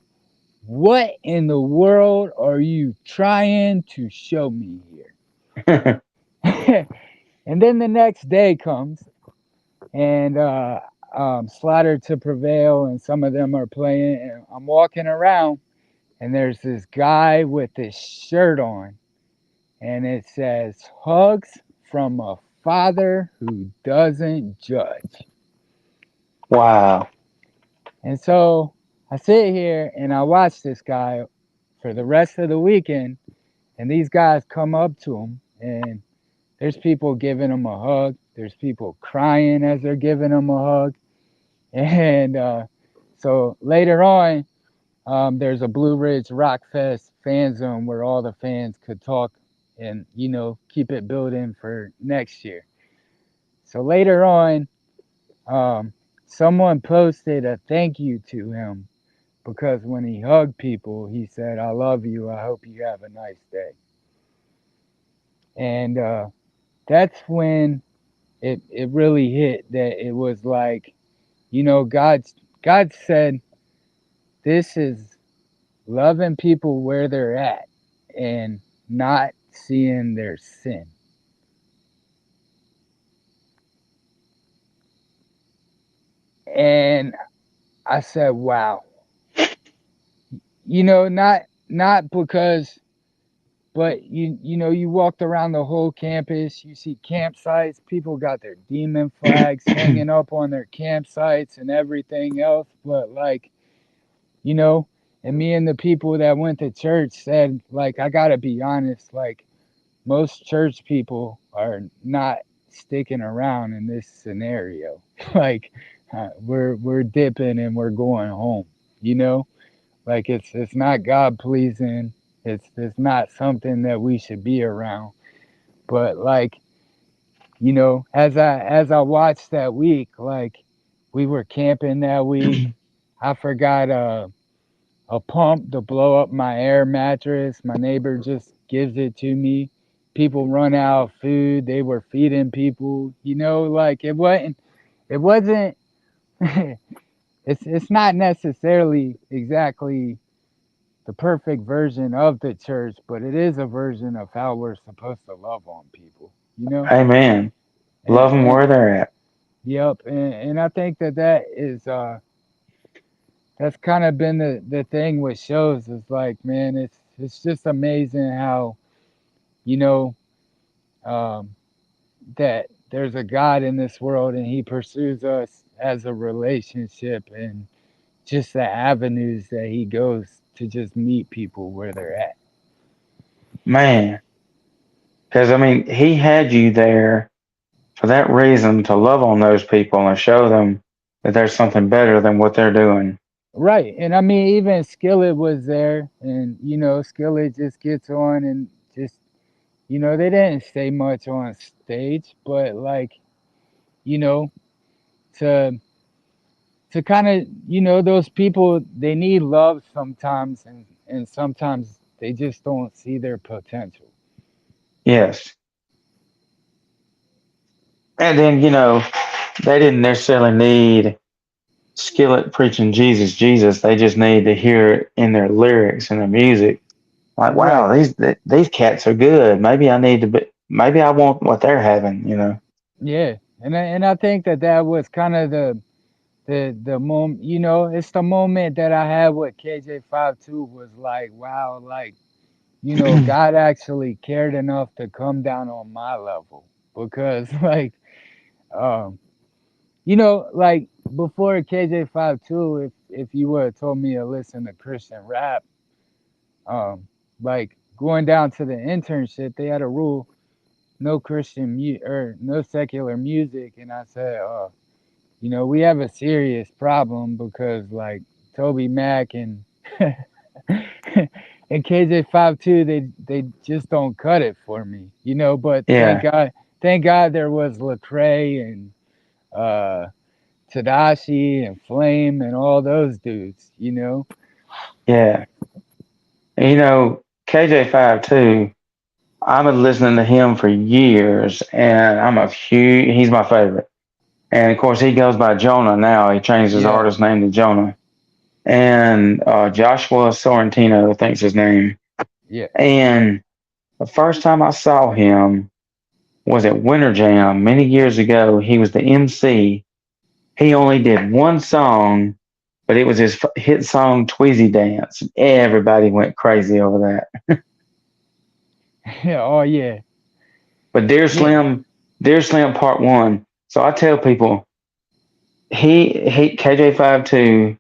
what in the world are you trying to show me here? And then the next day comes, and Slaughter to Prevail, and some of them are playing. And I'm walking around, and there's this guy with this shirt on, and it says, Hugs from a father who doesn't judge. Wow. And so I sit here and I watch this guy for the rest of the weekend, and these guys come up to him, and there's people giving him a hug. There's people crying as they're giving him a hug. And so later on, there's a Blue Ridge Rock Fest fan zone where all the fans could talk and, keep it building for next year. So later on, um, someone posted a thank you to him because when he hugged people, he said, I love you. I hope you have a nice day. And that's when it really hit that it was like, God said, this is loving people where they're at and not seeing their sin. And I said, wow. Not because, but you walked around the whole campus, you see campsites, people got their demon flags hanging up on their campsites and everything else, but like, you know, and me and the people that went to church said, like, I gotta be honest, like most church people are not sticking around in this scenario. Like we're dipping and we're going home, you know? Like it's not God pleasing. It's not something that we should be around. But like, as I watched that week, like we were camping that week. I forgot a pump to blow up my air mattress. My neighbor just gives it to me. People run out of food. They were feeding people. Like it wasn't it's not necessarily exactly the perfect version of the church, but it is a version of how we're supposed to love on people, you know? Amen. Love them And where they're at. yep, and I think that that is that's kind of been the thing with shows is like, man, it's just amazing how, you know, um that there's a God in this world and he pursues us as a relationship and just the avenues that he goes to just meet people where they're at. Man, because I mean, he had you there for that reason to love on those people and show them that there's something better than what they're doing. Right. And I mean, even Skillet was there, and, you know, Skillet just gets on and just, you know, they didn't say much on stage, but like, you know, to, to kind of, you know, those people, they need love sometimes, and sometimes they just don't see their potential. Yes. And then, they didn't necessarily need Skillet preaching Jesus, Jesus. They just need to hear it in their lyrics and their music. Like, Right. wow, these cats are good. Maybe I need to be. Maybe I want what they're having. Yeah. And I think that that was kind of the moment, you know, it's the moment that I had with KJ 52 was like, wow, like, you know, God actually cared enough to come down on my level because like um you know, like before KJ 52, if you would have told me to listen to Christian rap, um like going down to the internship, they had a rule, no or no secular music, and I said, you know, we have a serious problem because like Toby Mac and and KJ 52, they just don't cut it for me, you know. But Yeah, thank God there was Lecrae and uh, Tadashi and Flame and all those dudes, you know. yeah. And, KJ 52. I've been listening to him for years, and he's my favorite. And of course, he goes by Jonah now. He changed his Yeah, artist name to Jonah. And Joshua Sorrentino, I think's his name. yeah. And the first time I saw him was at Winter Jam many years ago. He was the MC. He only did one song, but it was his hit song, Tweezy Dance. Everybody went crazy over that. Oh yeah, But yeah. Dear Slim Part One. So I tell people, he KJ 52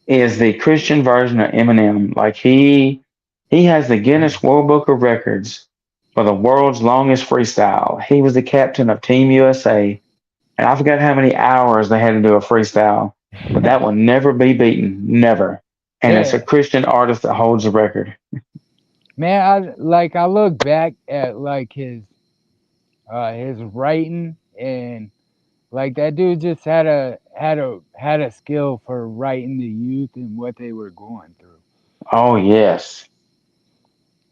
is the Christian version of Eminem. Like he has the Guinness World Book of Records for the world's longest freestyle. He was the captain of Team USA, and I forgot how many hours they had to do a freestyle, but that will never be beaten, never. And it's a Yeah, Christian artist that holds the record. man. I look back at like his writing, and like that dude just had a skill for writing the youth and what they were going through. Oh yes,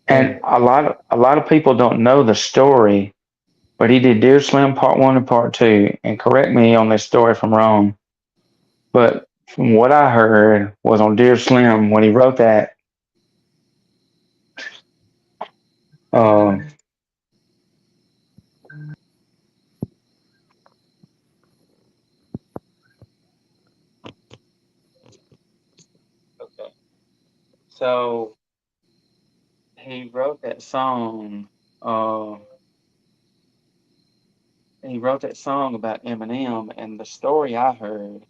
And and a lot of people don't know the story, but he did Dear Slim Part One and Part Two. And correct me on this story if I'm wrong, but from what I heard was on Dear Slim when he wrote that. Um, okay, so he wrote that song. Uh, he wrote that song about Eminem, and the story I heard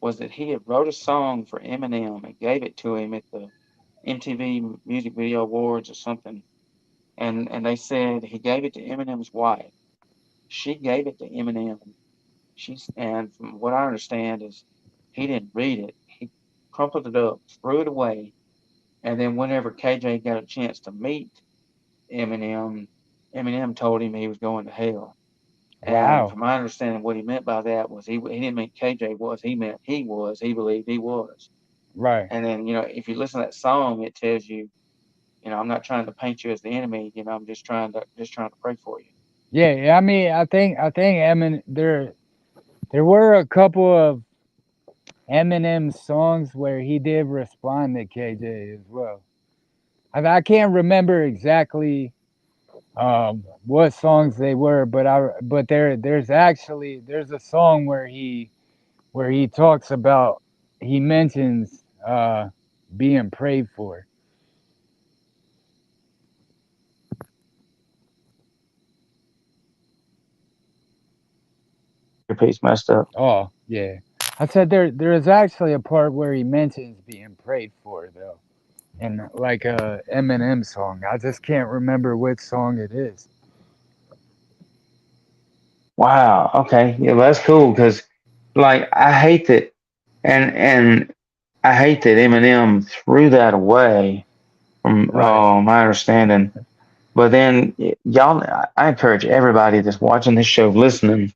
was that he had wrote a song for Eminem and gave it to him at the MTV Music Video Awards or something. And they said he gave it to Eminem's wife. She gave it to Eminem. And from what I understand is he didn't read it. He crumpled it up, threw it away, and then whenever KJ got a chance to meet Eminem, Eminem told him he was going to hell. And wow, from my understanding, what he meant by that was he didn't mean KJ was. He meant he was. He believed he was. right. And then if you listen to that song, it tells you, I'm not trying to paint you as the enemy. I'm just trying to pray for you. Yeah, yeah, I mean, I think Emin there were a couple of Eminem songs where he did respond to KJ as well. I can't remember exactly what songs they were, but there's a song where he talks about he mentions being prayed for. Your piece messed up. Oh yeah, I said there is actually a part where he mentions being prayed for though, in like a Eminem song. I just can't remember which song it is. Wow. Okay. Yeah, that's cool because, like, I hate that, and I hate that Eminem threw that away from Right. my understanding. But then y'all, I encourage everybody that's watching this show, listening,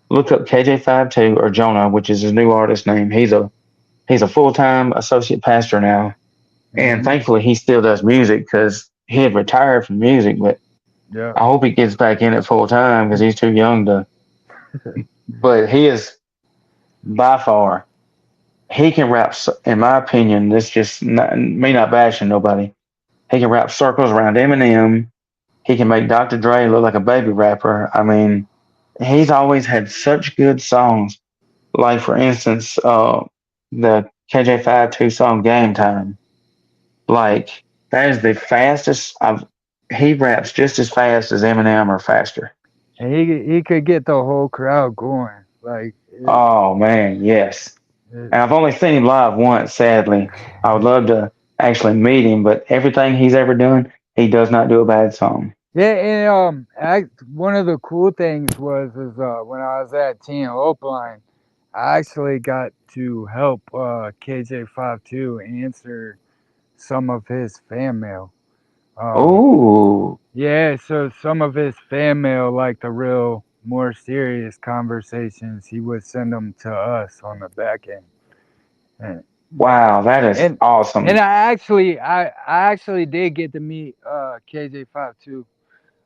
look up KJ52 or Jonah, which is his new artist name. He's a full time associate pastor now, and Mm-hmm. thankfully he still does music because he had retired from music. But Yeah. I hope he gets back in it full time because he's too young to. But he is by far he can rap. In my opinion, this just not, me not bashing nobody. He can rap circles around Eminem. He can make Dr. Dre look like a baby rapper. I mean, he's always had such good songs. Like for instance, the KJ52 song "Game Time." Like that is the fastest I've. He raps just as fast as Eminem or faster. And he could get the whole crowd going. Like Oh man, yes. it And I've only seen him live once. Sadly, I would love to actually meet him, but everything he's ever done, he does not do a bad song. Yeah, and one of the cool things is when I was at Teen Hopeline, I actually got to help KJ52 answer some of his fan mail. Um, Oh, yeah, so some of his fan mail, like the real more serious conversations, he would send them to us on the back end. And wow, that is and, and awesome. I actually did get to meet KJ52.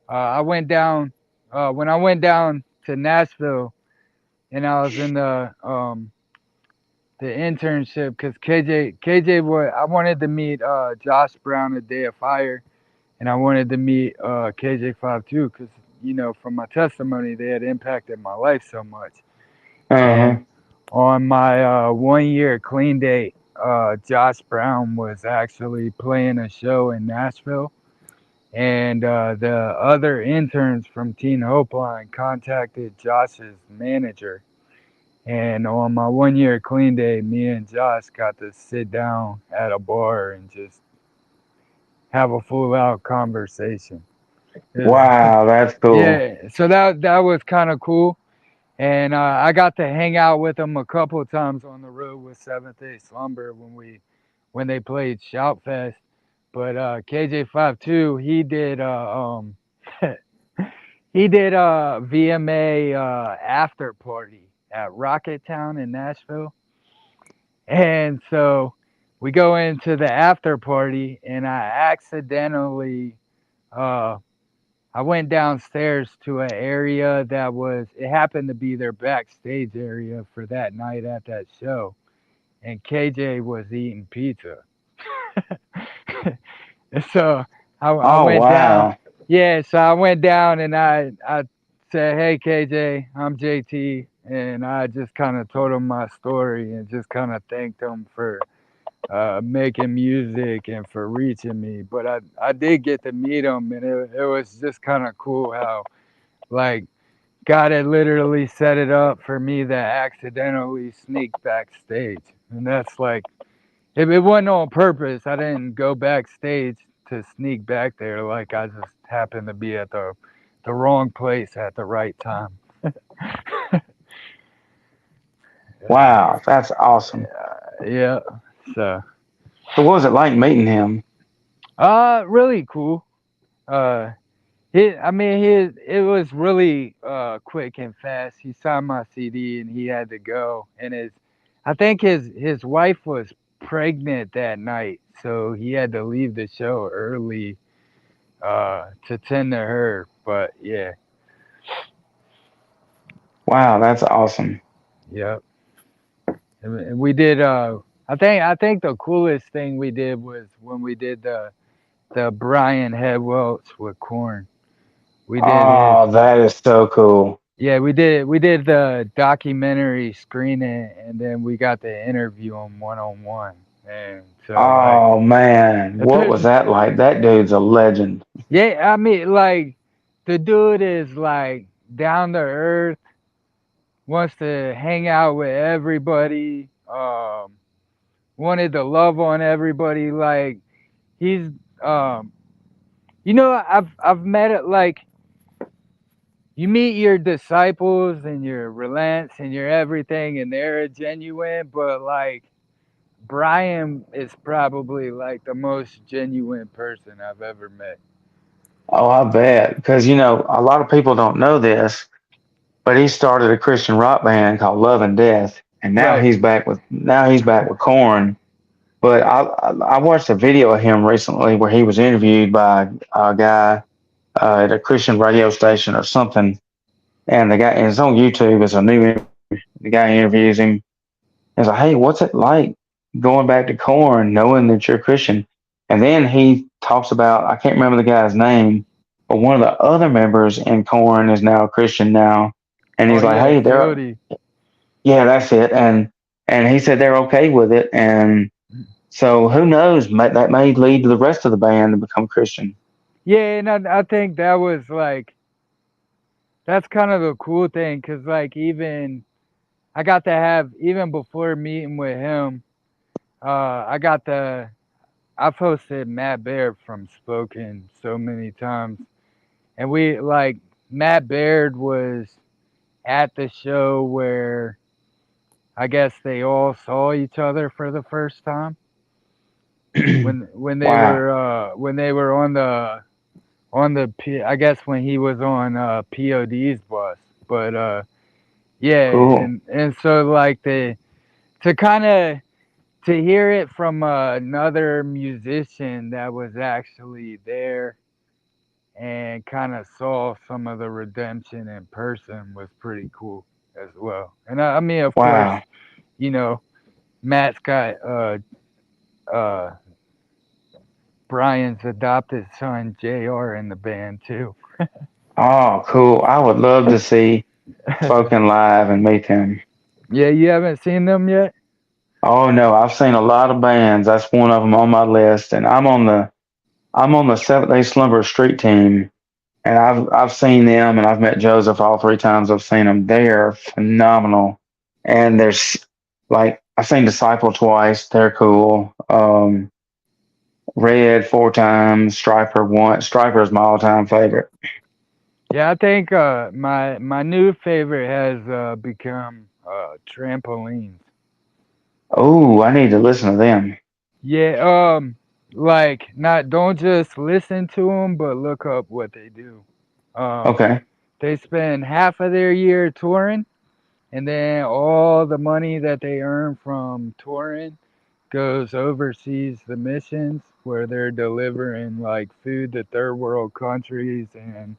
I went down when I went down to Nashville and I was in the internship because KJ would I wanted to meet Josh Brown the Day of Fire and I wanted to meet KJ5 too because from my testimony they had impacted my life so much. Uh And huh. on my 1 year clean date, Josh Brown was actually playing a show in Nashville and the other interns from Teen Hopeline contacted Josh's manager. And on my 1 year clean day, me and Josh got to sit down at a bar and just have a full out conversation. Wow, that's cool. Yeah, so that was kind of cool. And I got to hang out with him a couple of times on the road with Seventh Day Slumber when they played Shout Fest. But KJ52 he did he did a VMA after party at Rocket Town in Nashville. And so we go into the after party and uh I went downstairs to an area that was it happened to be their backstage area for that night at that show. And KJ was eating pizza. So I Oh went down. wow, Yeah, so I went down and I said, "Hey KJ, I'm JT," and I just kind of told him my story and just kind of thanked him for making music and for reaching me. But I did get to meet him, and it was just kind of cool how like God had literally set it up for me to accidentally sneak backstage, and that's like it wasn't on purpose. I didn't go backstage to sneak back there. Like I just happened to be at the wrong place at the right time. wow, that's awesome. Yeah. So, So, what was it like meeting him? really cool. Uh, I mean, it was really quick and fast. He signed my CD and he had to go. And I think his wife was pregnant that night, so he had to leave the show early to tend to her. But yeah, Wow, that's awesome. yep. And we did. I think the coolest thing we did was when we did the Brian Head Welch with Corn. We did his. Oh, that is so cool. Yeah, we did the documentary screening, and then we got to interview him one on one. And so like, Oh man, what was that like? That dude's a legend. yeah, I mean like the dude is like down to earth, wants to hang out with everybody, wanted to love on everybody. Like he's um I've met it like you meet your disciples and your relents and your everything and they're genuine, but like Brian is probably like the most genuine person I've ever met. Oh, I bet. Because, a lot of people don't know this, but he started a Christian rock band called Love and Death, and Right. now he's back with Korn. But I watched a video of him recently where he was interviewed by a guy at a Christian radio station or something, and the guy and it's on YouTube. It's a new interview. The guy interviews him. He's like, "Hey, what's it like going back to Korn, knowing that you're a Christian?" And then he talks about I can't remember the guy's name, but one of the other members in Korn is now a Christian now, and Oh he's like, yeah, "Hey, they're Jody. yeah, that's it," and he said they're okay with it, and so who knows, that may lead to the rest of the band to become Christian. Yeah, and I think that was like that's kind of the cool thing because like even I got to have even before meeting with him, I got the I've hosted Matt Baird from Spoken so many times, and we like Matt Baird was at the show where I guess they all saw each other for the first time Wow, when they were on the I guess when he was on POD's bus, but yeah, cool. and so like the to kind of to hear it from another musician that was actually there and kind of saw some of the redemption in person was pretty cool as well. And I mean, of course, Wow. you know, Matt's got uh, Brian's adopted son JR in the band too. Oh, cool. I would love to see Spoken live and meet him. Yeah, you haven't seen them yet? Oh no, I've seen a lot of bands. That's one of them on my list, and I'm on the Seventh Day Slumber Street team, and I've seen them, and I've met Joseph all three times I've seen them. They are phenomenal, and there's like I've seen Disciple twice. They're cool. Red four times, Striper once. Striper is my all-time favorite. Yeah, I think my new favorite has become trampolines. Oh, I need to listen to them. Yeah, like not don't just listen to them, but look up what they do. Um, Okay. they spend half of their year touring, and then all the money that they earn from touring goes overseas the missions where they're delivering like food to third world countries, and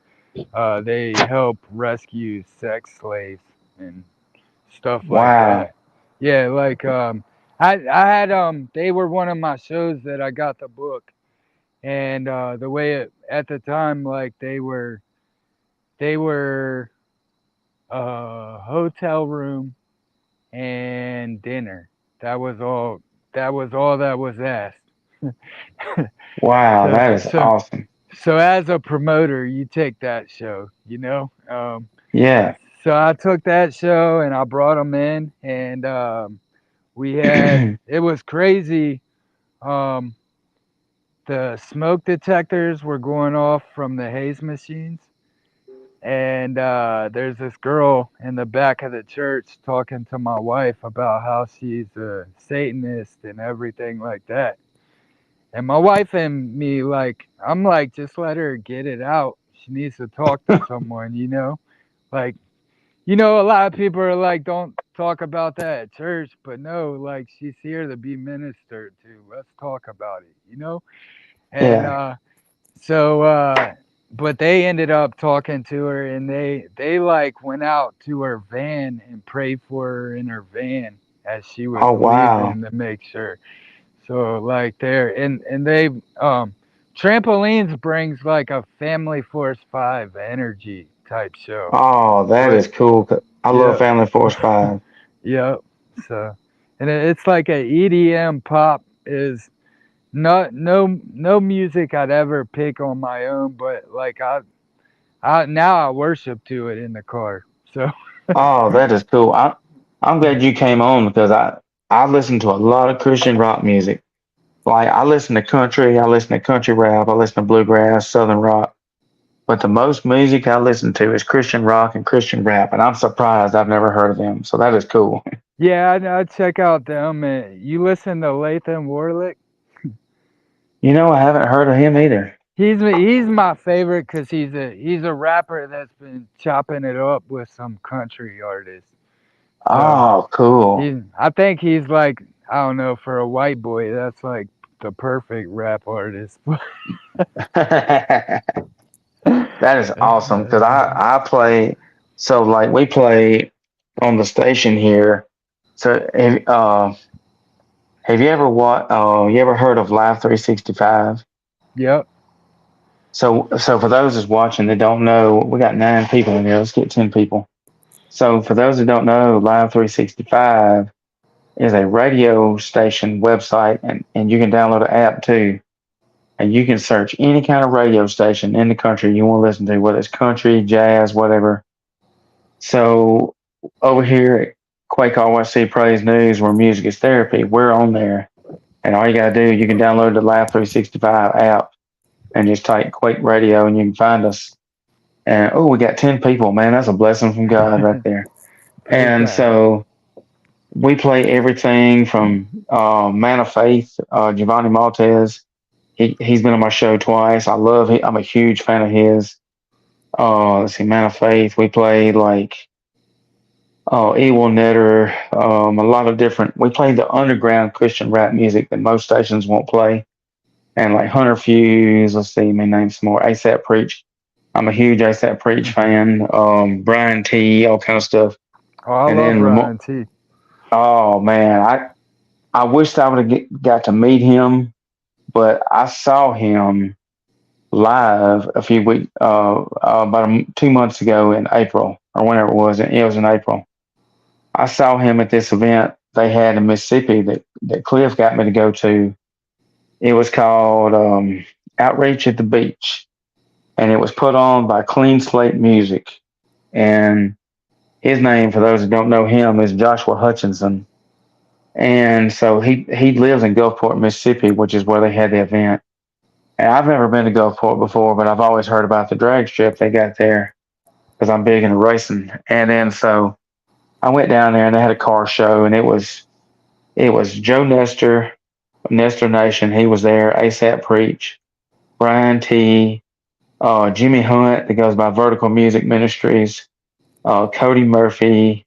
they help rescue sex slaves and stuff like Wow. that. Yeah, like I had they were one of my shows that I got the book, and the way it at the time like they were hotel room and dinner. That was all. That was all that was asked. Wow, so that is so awesome. so as a promoter, you take that show. Yeah. So I took that show and I brought them in, and we had it was crazy. Um, the smoke detectors were going off from the haze machines, and there's this girl in the back of the church talking to my wife about how she's a Satanist and everything like that. And my wife and me, like, I'm like, just let her get it out. She needs to talk to someone, Like, a lot of people are like, don't talk about that at church, but no, like, she's here to be ministered to. Let's talk about it. And Yeah. so, but they ended up talking to her, and they like went out to her van and prayed for her in her van as she was Oh, wow. leaving to make sure. So like there, and they Trampolines brings like a Family Force 5 energy type show. Oh, that But is cool. I love yeah, Family Force 5. yeah. So, and it's like a EDM pop is not no music I'd ever pick on my own, but like I now I worship to it in the car. So Oh, that is cool. I'm glad you came on because I listen to a lot of Christian rock music. Like I listen to country, I listen to country rap, I listen to bluegrass, southern rock. But the most music I listen to is Christian rock and Christian rap, and I'm surprised I've never heard of them. So that is cool. yeah, I check out them. You listen to Lathan Warlick? You know, I haven't heard of him either. He's my favorite because he's a rapper that's been chopping it up with some country artists. So Oh, cool. I think he's like I don't know for a white boy that's like the perfect rap artist. That is awesome because I play so like we play on the station here. So have you ever you ever heard of Live 365? Yep. So for those that's watching that don't know, we got 9 people in here. Let's get 10 people. So for those that don't know, Live 365 is a radio station website, and you can download an app too. And you can search any kind of radio station in the country you want to listen to, whether it's country, jazz, whatever. So over here at Quake RYC Praise News, where music is therapy, we're on there. And all you got to do, you can download the Live 365 app and just type Quake Radio and you can find us. And oh, we got 10 people, man. That's a blessing from God right there. Praise And God. so we play everything from Man of Faith, Giovanni Maltese. He's been on my show twice. I'm a huge fan of his. Let's see, Man of Faith. We played like Ewell Netter, a lot of different. We played the underground Christian rap music that most stations won't play, and like Hunter Fuse. Let's see, me name some more. ASAP Preach. I'm a huge ASAP Preach fan. Brian T. All kind of stuff. Oh, I And love then Ryan T. oh man, I wished I would have got to meet him, but I saw him live a few weeks, about 2 months ago in April or whenever it was. It was in April. I saw him at this event they had in Mississippi that Cliff got me to go to. It was called Outreach at the Beach, and it was put on by Clean Slate Music. And his name, for those that don't know him, is Joshua Hutchinson. And so he lives in Gulfport, Mississippi, which is where they had the event. And I've never been to Gulfport before, but I've always heard about the drag strip they got there because I'm big into racing. And then so I went down there and they had a car show, and it was Joe Nestor, Nestor Nation. He was there. ASAP Preach, Brian T, Jimmy Hunt that goes by Vertical Music Ministries, Cody Murphy,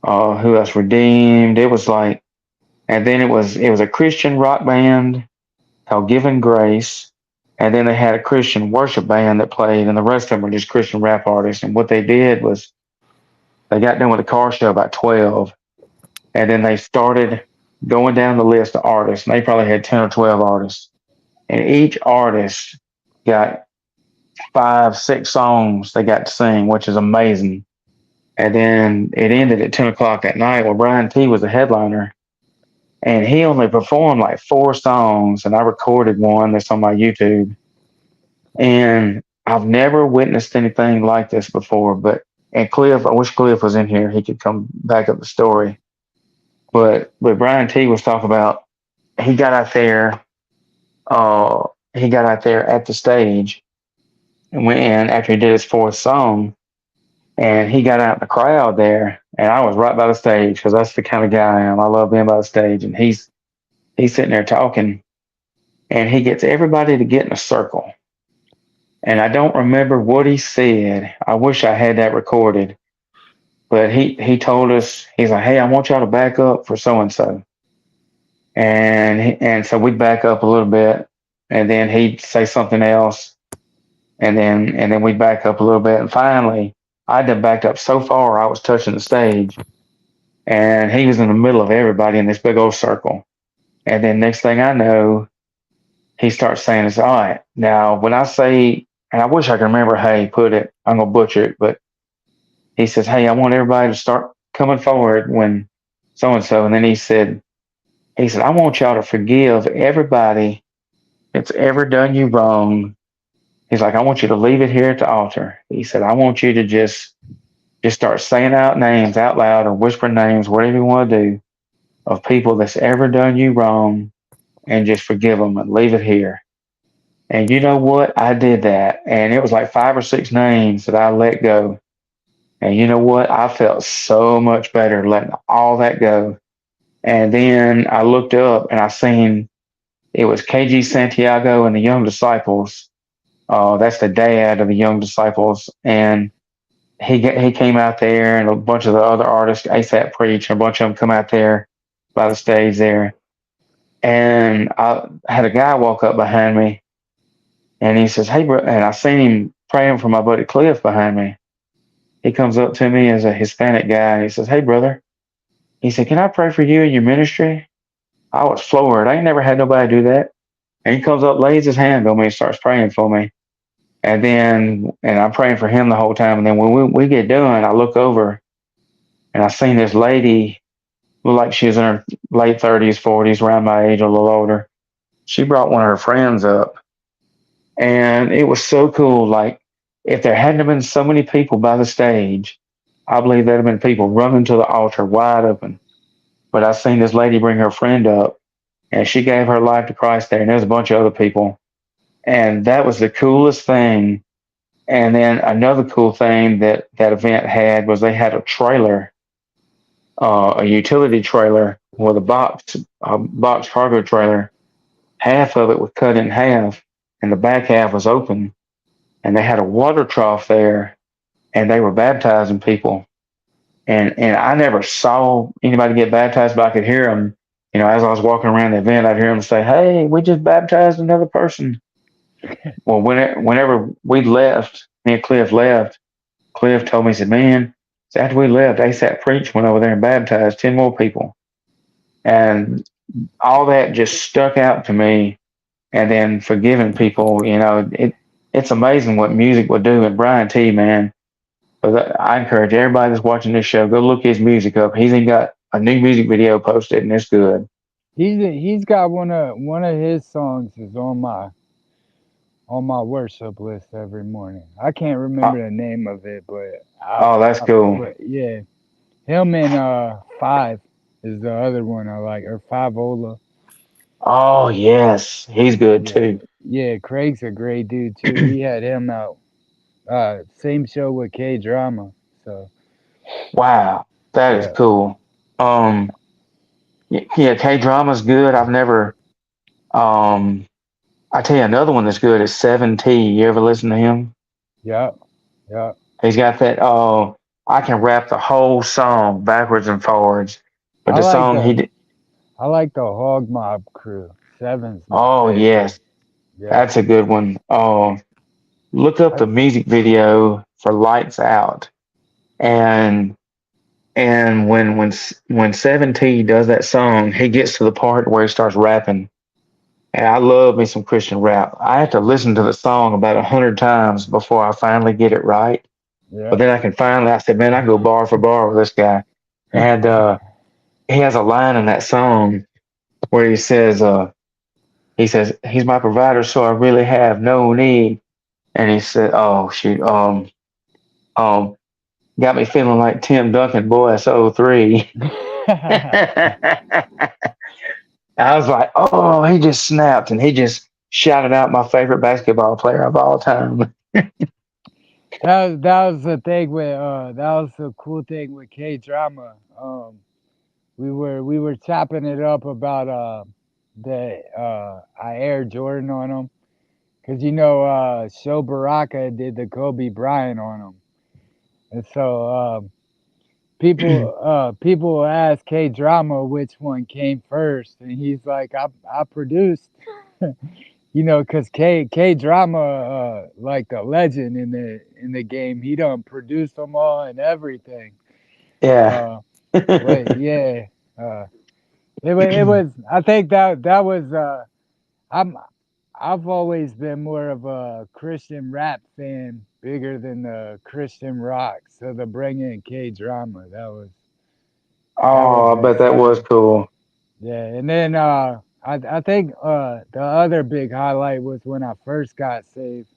who else? Redeemed. It was like, and then it was a Christian rock band called Given Grace. And then they had a Christian worship band that played, and the rest of them were just Christian rap artists. And what they did was they got done with the car show about 12, and then they started going down the list of artists. And they probably had 10 or 12 artists. And each artist got 5, 6 songs they got to sing, which is amazing. And then it ended at 10 o'clock that night where Brian T was the headliner. And he only performed like 4 songs, and I recorded one that's on my YouTube. And I've never witnessed anything like this before. And Cliff, I wish Cliff was in here. He could come back up the story. But Brian T was talking about he got out there. He got out there at the stage and went in after he did his 4th song, and he got out in the crowd there, and I was right by the stage because that's the kind of guy I am. I love being by the stage, and he's sitting there talking, and he gets everybody to get in a circle. And I don't remember what he said. I wish I had that recorded. But he told us, he's like, hey, I want y'all to back up for so and so. And so we'd back up a little bit, and then he'd say something else, and then we'd back up a little bit, and finally I'd have backed up so far I was touching the stage, and he was in the middle of everybody in this big old circle. And then next thing I know, he starts saying this. All right, now when I say, and I wish I could remember how he put it. I'm gonna butcher it, but he says, "Hey, I want everybody to start coming forward when so and so." And then he said, "I want y'all to forgive everybody that's ever done you wrong." He's like, "I want you to leave it here at the altar." He said, "I want you to just start saying out names out loud or whispering names, whatever you want to do, of people that's ever done you wrong, and just forgive them and leave it here." And you know what? I did that, and it was like 5 or 6 names that I let go. And you know what? I felt so much better letting all that go. And then I looked up and I seen it was KG Santiago and the Young Disciples. That's the dad of the Young Disciples, and he came out there, and a bunch of the other artists, ASAP Preach, and a bunch of them come out there by the stage there. And I had a guy walk up behind me, and he says, "Hey, bro," and I seen him praying for my buddy Cliff behind me. He comes up to me as a Hispanic guy, and he says, "Hey, brother," he said, "can I pray for you and your ministry?" I was floored. I ain't never had nobody do that. And he comes up, lays his hand on me, and starts praying for me. And I'm praying for him the whole time. And then when we get done, I look over and I seen this lady, look like she was in her late 30s, 40s, around my age, a little older. She brought one of her friends up, and it was so cool. Like, if there hadn't been so many people by the stage, I believe there'd have been people running to the altar wide open. But I seen this lady bring her friend up, and she gave her life to Christ there, and there's a bunch of other people. And that was the coolest thing. And then another cool thing that that event had was they had a trailer, a utility trailer with a box cargo trailer. Half of it was cut in half, and the back half was open. And they had a water trough there, and they were baptizing people. And I never saw anybody get baptized, but I could hear them. As I was walking around the event, I'd hear them say, "Hey, we just baptized another person." Well, whenever we left, me and Cliff left, Cliff told me, he said, "Man, so after we left, ASAP Preach went over there and baptized 10 more people." And all that just stuck out to me. And then forgiving people, it's amazing what music will do. And Brian T, man, but I encourage everybody that's watching this show, go look his music up. He's even got a new music video posted, and it's good. He's got one of his songs is on my worship list every morning. I can't Oh, remember the name of it, but oh, that's cool. but yeah, him and Five is the other one I like, or Five Ola. Oh, yes, he's good Yeah, too. yeah. Craig's a great dude too. We had him out. Same show with K Drama. So Wow, that is yeah, cool. Um, yeah, K drama's good. I've never. Um, I tell you another one that's good is 7T. You ever listen to him? yeah, yeah. He's got that. Oh, I can rap the whole song backwards and forwards. But I the like song he the did. I like the Hog Mob crew. Seven's my Oh favorite. yes, Yeah. that's a good one. Oh, look up I, the music video for "Lights Out," and when 7T does that song, he gets to the part where he starts rapping. And I love me some Christian rap. I have to listen to the song about 100 times before I finally get it right. But yeah. then I can finally, I said, man, I can go bar for bar with this guy. And he has a line in that song where he says, "He's my provider, so I really have no need." And he said, "Oh shoot, um, got me feeling like Tim Duncan, boy, it's '03." I was like, "Oh," he just snapped and he just shouted out my favorite basketball player of all time. That was the thing with that was the cool thing with K drama. We were chopping it up about the I Air Jordan on him because Show Baraka did the Kobe Bryant on him, and so people ask K drama which one came first, and he's like, I produced. Cause K drama, like the legend in the game, he done produced them all and everything. Yeah. Uh, but yeah, uh, it was. I think that was. I'm I've always been more of a Christian rap fan, bigger than the Christian rock. So the bringing K drama, that was Oh, I bet that was exciting. cool. Yeah, and then I think the other big highlight was when I first got saved.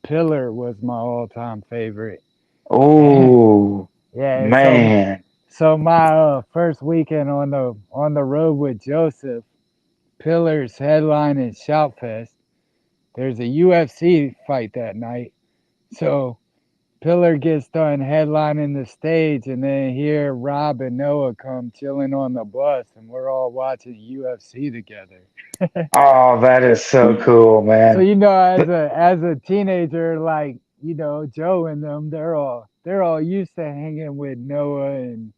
Pillar was my all time favorite. Oh, Yeah, man. so my first weekend on the road with Joseph, Pillar's headlining Shoutfest. There's a UFC fight that night. So Pillar gets done headlining the stage, and then here Rob and Noah come chilling on the bus, and we're all watching UFC together. Oh, that is so cool, So man. as a teenager, like Joe and them, they're all used to hanging with Noah and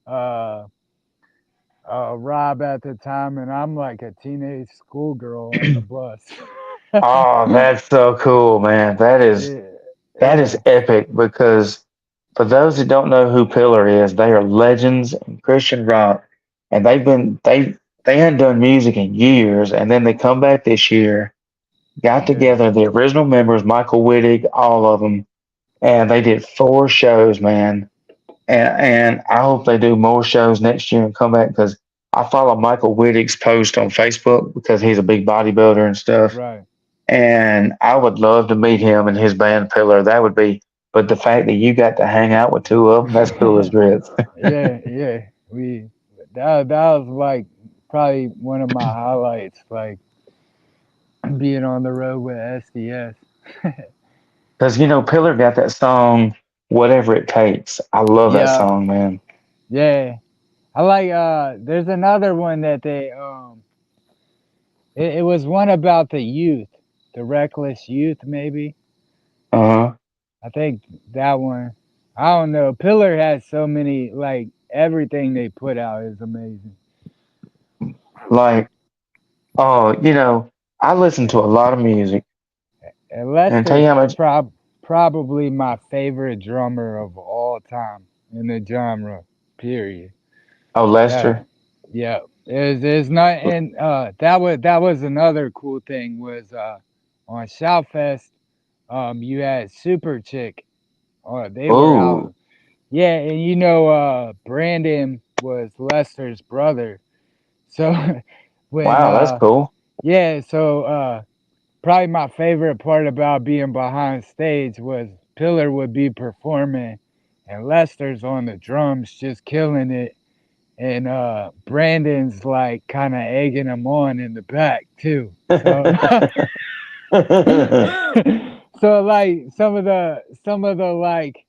uh, Rob at the time, and I'm like a teenage schoolgirl on the bus. Oh, that's so cool, man. Yeah, That is yeah, epic because for those that don't know who Pillar is, they are legends in Christian rock, and they hadn't done music in years, and then they come back this year, got yeah. together the original members, Michael Wittig, all of them, and they did 4 shows, man. And I hope they do more shows next year and come back because I follow Michael Wittig's post on Facebook because he's a big bodybuilder and stuff. Right. And I would love to meet him and his band Pillar. That would be, but the fact that you got to hang out with 2 of them, that's cool as grits. Yeah, yeah. We that was like probably one of my highlights, like being on the road with SDS. Because, Pillar got that song, Whatever It Takes. I love that Yeah, song, man. yeah. I like there's another one that they it was one about the youth, the reckless youth maybe. Uh huh. I think that one. I don't know. Pillar has so many, like everything they put out is amazing. Like, oh, I listen to a lot of music. And And tell Lester's you how much, probably my favorite drummer of all time in the genre. Period. oh, Yeah, Lester. yeah. There's not, and that was another cool thing was on Shoutfest, you had Super Chick. They were Oh, out. Yeah, and Brandon was Lester's brother. So when wow, that's cool. yeah, so probably my favorite part about being behind stage was Pillar would be performing and Lester's on the drums just killing it, and Brandon's like kind of egging him on in the back too. So so like some of the like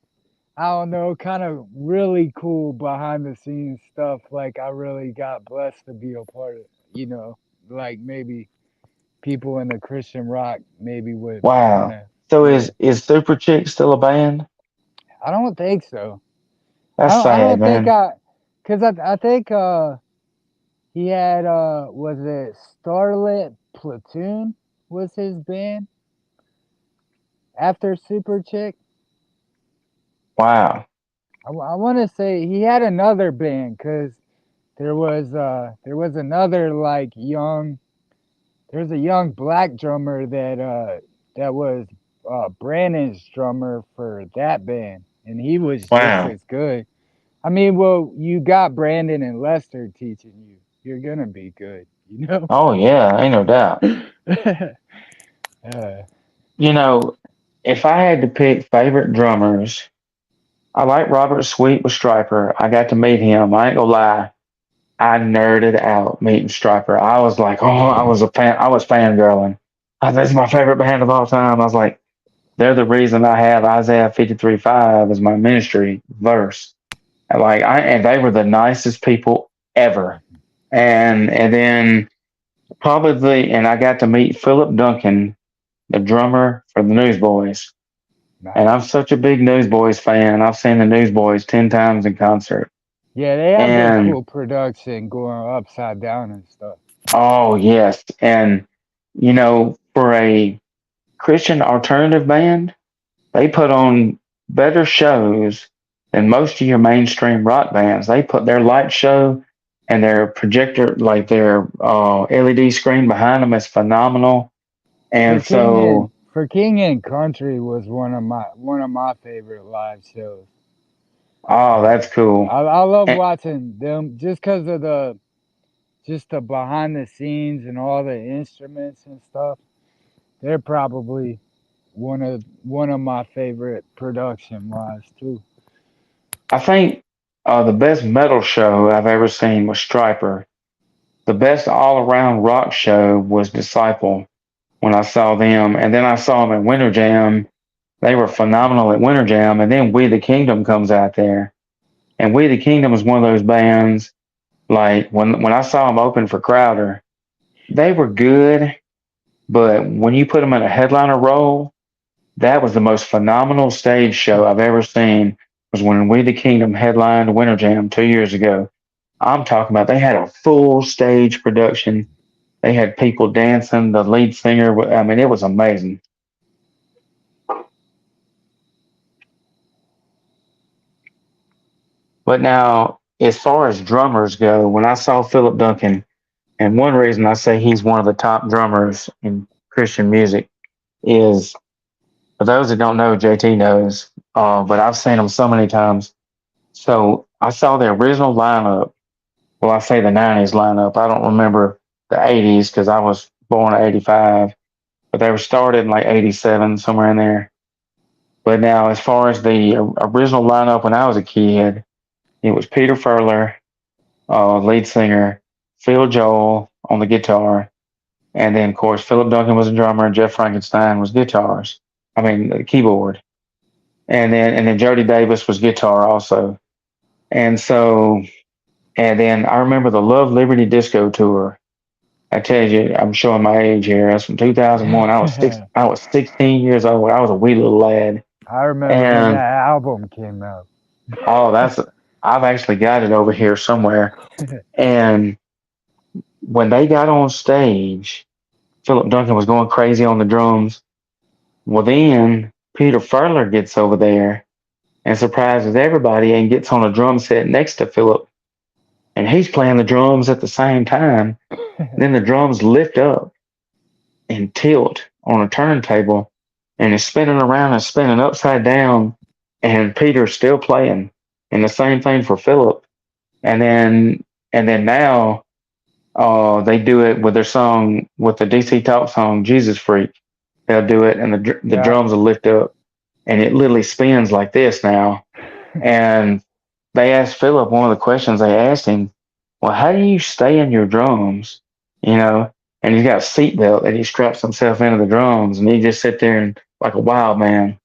I don't know, kind of really cool behind the scenes stuff. Like I really got blessed to be a part of, like maybe people in the Christian rock maybe would kind Wow. of, So yeah. is Super Chick still a band? I don't think so. That's I sad, don't think man. cause I think he had was it Starlit Platoon was his band after Super Chick. Wow. I want to say he had another band because there was another like young there's a young black drummer that was Brandon's drummer for that band, and he was just Wow. as good. I mean, well, you got Brandon and Lester teaching you. You're gonna be good, you know. Oh yeah, ain't no doubt. uh, You know, if I had to pick favorite drummers, I like Robert Sweet with Striper. I got to meet him. I ain't gonna lie. I nerded out meeting Striper. I was like, oh, I was a fan. I was fangirling. This is my favorite band of all time. I was like, they're the reason I have Isaiah 53:5 as my ministry verse. And they were the nicest people ever. And then and I got to meet Philip Duncan, the drummer for the Newsboys. And I'm nice. such a big Newsboys fan. I've seen the Newsboys 10 times in concert. Yeah, they have their And cool production going upside down and stuff. oh, yes. And, for a Christian alternative band, they put on better shows than most of your mainstream rock bands. They put their light show and their projector, like their LED screen behind them, is phenomenal. For And so, King and Country was one of my favorite live shows. oh, that's cool. I love And watching them just because of the behind the scenes and all the instruments and stuff. They're probably one of my favorite production wise too. I think the best metal show I've ever seen was Striper. The best all around rock show was Disciple when I saw them. And then I saw them at Winter Jam. They were phenomenal at Winter Jam. And then We the Kingdom comes out there. And We the Kingdom is one of those bands, like when I saw them open for Crowder, they were good. But when you put them in a headliner role, that was the most phenomenal stage show I've ever seen. Was when We the Kingdom headlined Winter Jam 2 years ago. I'm talking about they had a full stage production. They had people dancing. The lead singer, I mean, it was amazing. But now, as far as drummers go, when I saw Philip Duncan, and one reason I say he's one of the top drummers in Christian music is, for those that don't know, JT knows, but I've seen him so many times. So I saw the original lineup. Well, I say the 90s lineup. I don't remember the 80s because I was born in 85, but they were started in like 87, somewhere in there. But now, as far as the original lineup when I was a kid, it was Peter Furler, lead singer, Phil Joel on the guitar, and then, of course, Philip Duncan was a drummer and Jeff Frankenstein was guitars. I mean, the keyboard. And then Jody Davis was guitar also. And so, and then I remember the Love Liberty Disco tour. I tell you, I'm showing my age here. That's from 2001. I I was 16 years old. I was a wee little lad. remember when And that album came out. oh, I've actually got it over here somewhere. And when they got on stage, Philip Duncan was going crazy on the drums. Well, then Peter Furler gets over there and surprises everybody and gets on a drum set next to Philip. And he's playing the drums at the same time. Then the drums lift up and tilt on a turntable and is spinning around and spinning upside down. And Peter's still playing. And the same thing for Philip. And then now they do it with their song, with the DC Talk song, Jesus Freak. They'll do it, and the Yeah. drums will lift up, and it literally spins like this now. And they asked Philip, one of the questions they asked him, well, how do you stay in your drums? You know, and he's got a seatbelt that he straps himself into the drums, and he just sit there and like a wild man.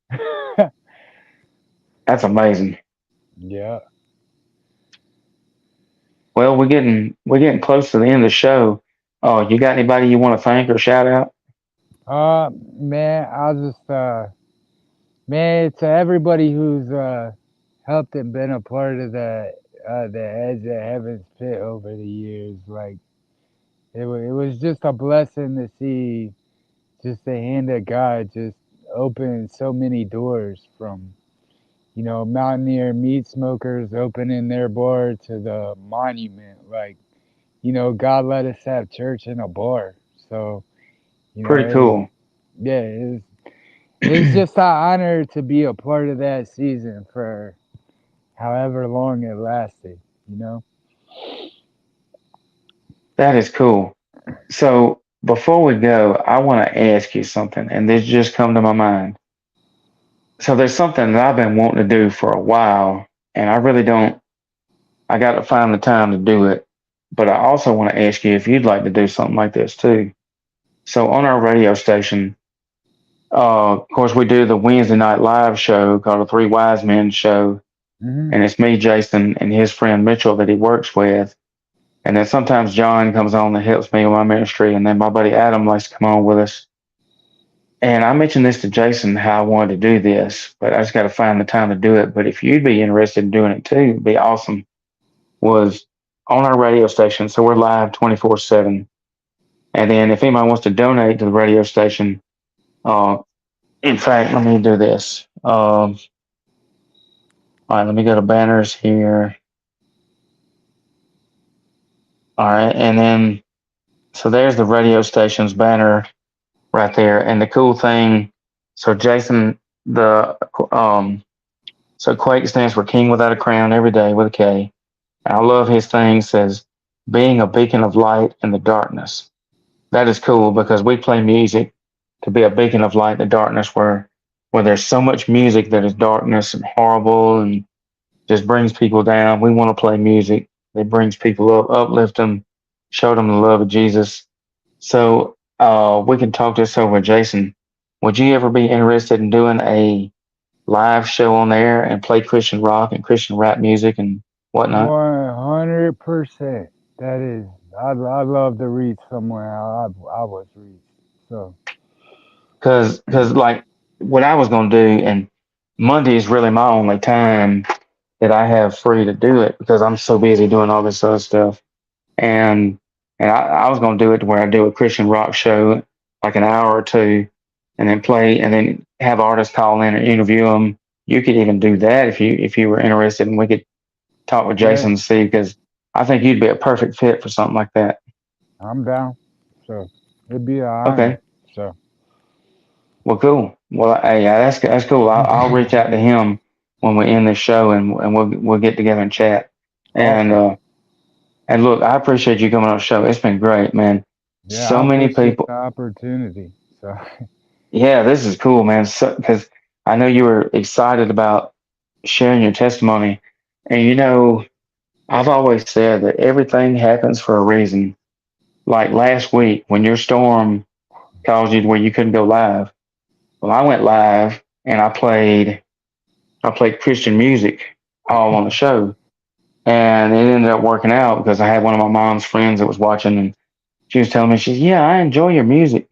That's amazing. Yeah. Well, we're getting close to the end of the show. Oh, you got anybody you want to thank or shout out? Man, I'll just man, to everybody who's helped and been a part of the Edge of Heaven's Pit over the years, like it was just a blessing to see just the hand of God just open so many doors from Mountaineer meat smokers opening their bar to the monument. Like, God let us have church in a bar. So, Pretty it was, cool. yeah, it's just an honor to be a part of that season for however long it lasted, you know? That is cool. So before we go, I want to ask you something, and this just come to my mind. So there's something that I've been wanting to do for a while, and I really don't. I got to find the time to do it. But I also want to ask you if you'd like to do something like this too. So on our radio station, of course, we do the Wednesday night live show called the Three Wise Men Show, Hmm. and it's me, Jason, and his friend Mitchell that he works with. And then sometimes John comes on that helps me with my ministry, and then my buddy Adam likes to come on with us. And I mentioned this to Jason how I wanted to do this, but I just got to find the time to do it. But if you'd be interested in doing it too, it'd be awesome. Was on our radio station, so we're live 24/7. And then if anybody wants to donate to the radio station, uh, in fact, let me do this. All right, let me go to banners here. All right, and then so there's the radio station's banner. right there. And the cool thing, so Jason, the so Quake stands for King Without a Crown every day with a K. And I love his thing. Says being a beacon of light in the darkness. That is cool because we play music to be a beacon of light in the darkness where there's so much music that is darkness and horrible and just brings people down. We want to play music that brings people up, uplift them, show them the love of Jesus. So we can talk this over, Jason. Would you ever be interested in doing a live show on there and play Christian rock and Christian rap music and whatnot? 100%. That is, I love to reach somewhere I was reached. So, Cause like what I was gonna do, and Monday is really my only time that I have free to do it because I'm so busy doing all this other stuff. And I was gonna do it to where I do a Christian rock show, like an hour or two, and then play, and then have artists call in and interview them. You could even do that if you were interested, and we could talk with yeah, Jason and see because I think you'd be a perfect fit for something like that. I'm down. So, it'd be an honor. Okay, So, well, cool. Well, hey, yeah, that's cool. I'll reach out to him when we end this show, and we'll get together and chat. And awesome. and look, I appreciate you coming on the show. It's been great, man. Yeah, I So many appreciate people. the opportunity. So, Yeah, this is cool, man. So, because I know you were excited about sharing your testimony, and I've always said that everything happens for a reason. Like last week when your storm caused you to where you couldn't go live. Well, I went live and I played Christian music all on the show, and it ended up working out because I had one of my mom's friends that was watching, and she was telling me, she's, yeah, I enjoy your music,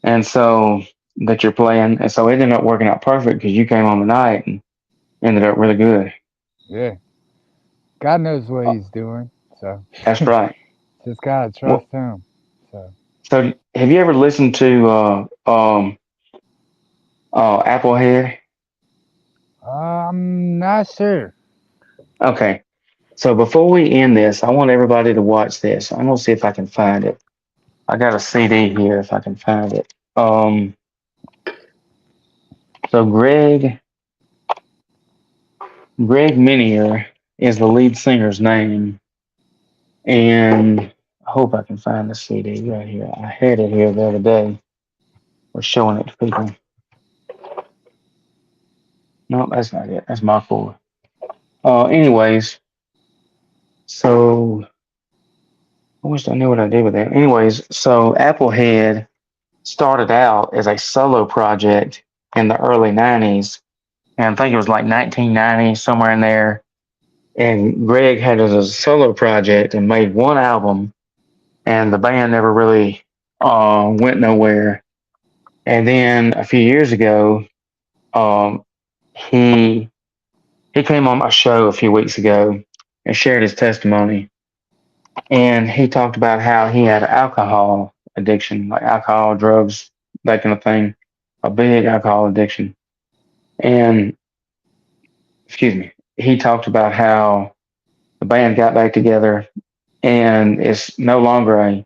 and so that you're playing, and so it ended up working out perfect because you came on the night and ended up really good. yeah, God knows what Uh, He's doing. So, That's right. just gotta Well, trust Him. So, so have you ever listened to Applehead? I'm not sure. Okay. So before we end this, I want everybody to watch this. I'm gonna see if I can find it. I got a CD here if I can find it. So Greg Minier is the lead singer's name, and I hope I can find the CD right here. I had it here the other day. We're showing it to people. No, that's not it. That's my cord. Anyways, so I wish I knew what I did with that. Anyways, so Applehead started out as a solo project in the early 90s, and I think it was like 1990, somewhere in there. And Greg had it as a solo project and made one album, and the band never really went nowhere. And then a few years ago, um, he he came on my show a few weeks ago and shared his testimony. And he talked about how he had alcohol addiction, like alcohol, drugs, that kind of thing, a big alcohol addiction. And excuse me, he talked about how the band got back together and it's no longer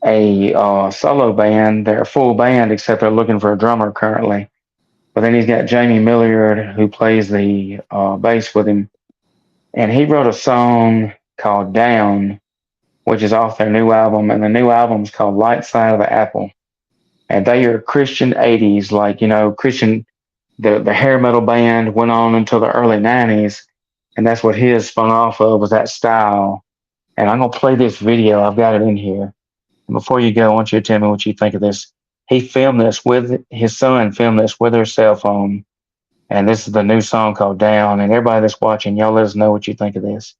a solo band. They're a full band, except they're looking for a drummer currently. But then he's got Jamie Milliard who plays the bass with him, and he wrote a song called "Down," which is off their new album, and the new album is called "Light Side of the Apple." And they are Christian '80s, like Christian. The hair metal band went on until the early '90s, and that's what his spun off of was that style. And I'm gonna play this video. I've got it in here. And before you go, I want you to tell me what you think of this. He filmed this with his son. Filmed this with her cell phone, and this is the new song called "Down." And everybody that's watching, y'all let us know what you think of this.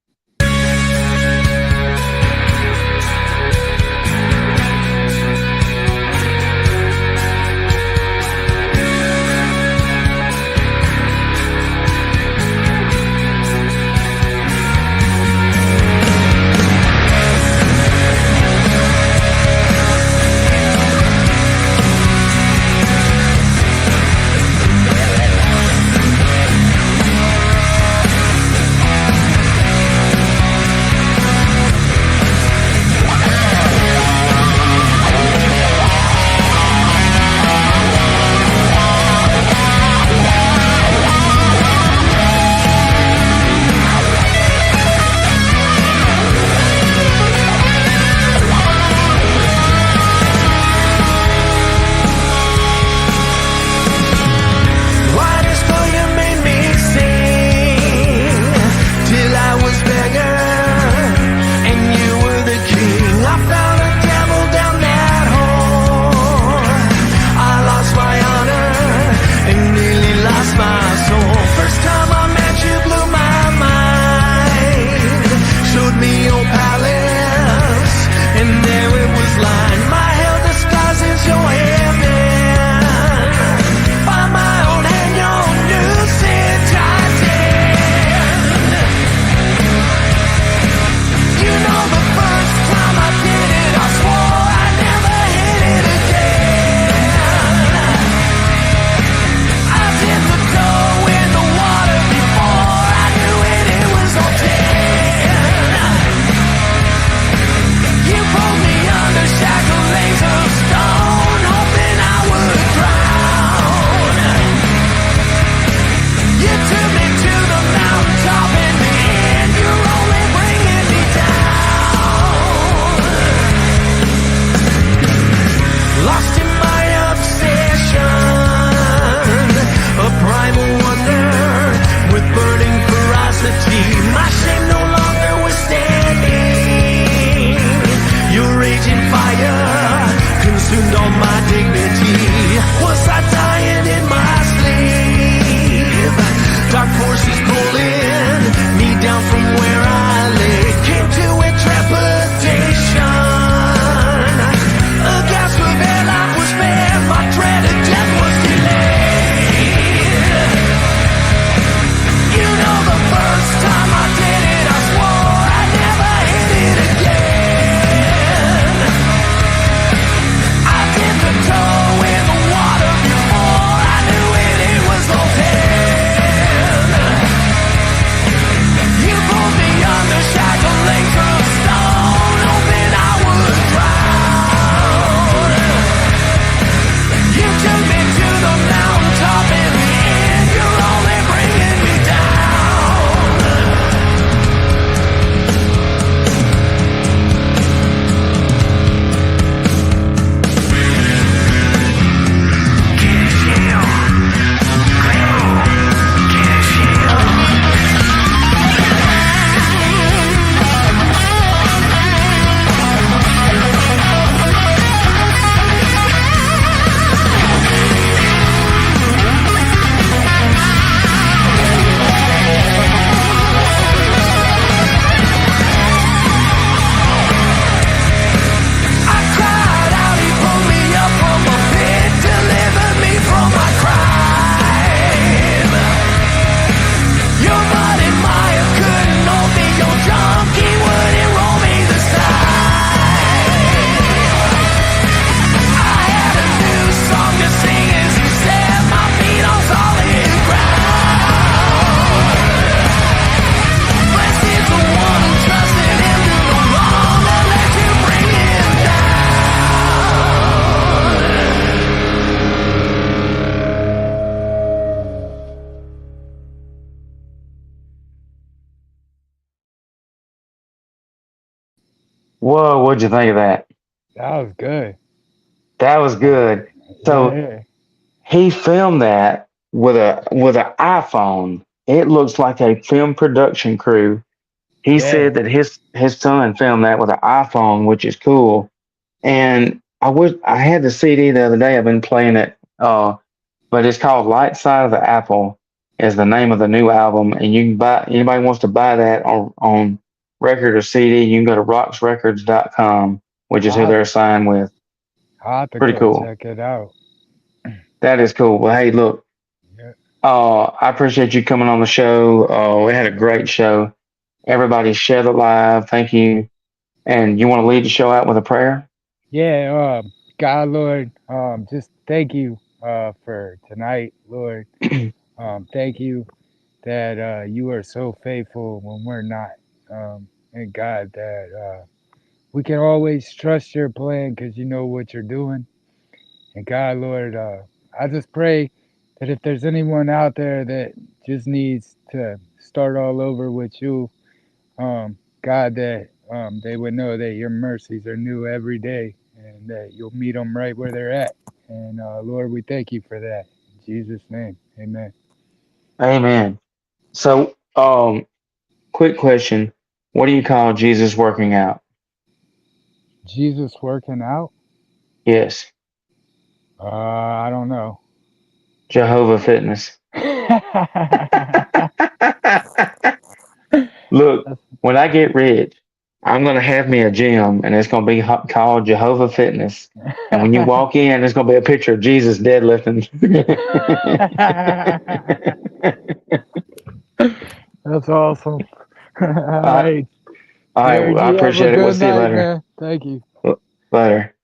Whoa, what'd you think of that? That was good. That was Uh, good. So yeah, he filmed that with an iPhone. It looks like a film production crew. He said yeah. that his son filmed that with an iPhone, which is cool. And I had the CD the other day. I've been playing it, but it's called Light Side of the Apple is the name of the new album, and you can buy anybody wants to buy that on record or CD. You can go to rocksrecords.com, which is who I'll, they're signed with. I'll have to Pretty go cool. check it out. That is cool. Well, hey, look, Yeah, I appreciate you coming on the show. We had a great show. Everybody share the live. Thank you. And you want to lead the show out with a prayer? yeah. God, Lord, just thank you for tonight, Lord. Thank you that you are so faithful when we're not. And God, that we can always trust your plan because you know what you're doing. And God, Lord, I just pray that if there's anyone out there that just needs to start all over with you, God, that they would know that your mercies are new every day and that you'll meet them right where they're at. And Lord, we thank you for that. In Jesus' name, amen. Amen. So, quick question. What do you call Jesus working out? Jesus working out? Yes. I don't know. Jehovah Fitness. Look, when I get rich, I'm going to have me a gym and it's going to be called Jehovah Fitness. And when you walk in, there's going to be a picture of Jesus deadlifting. That's awesome. All all right. right. All right. Derek, Well, I you have a appreciate it. We'll good see you night, later. man. Thank you. Later.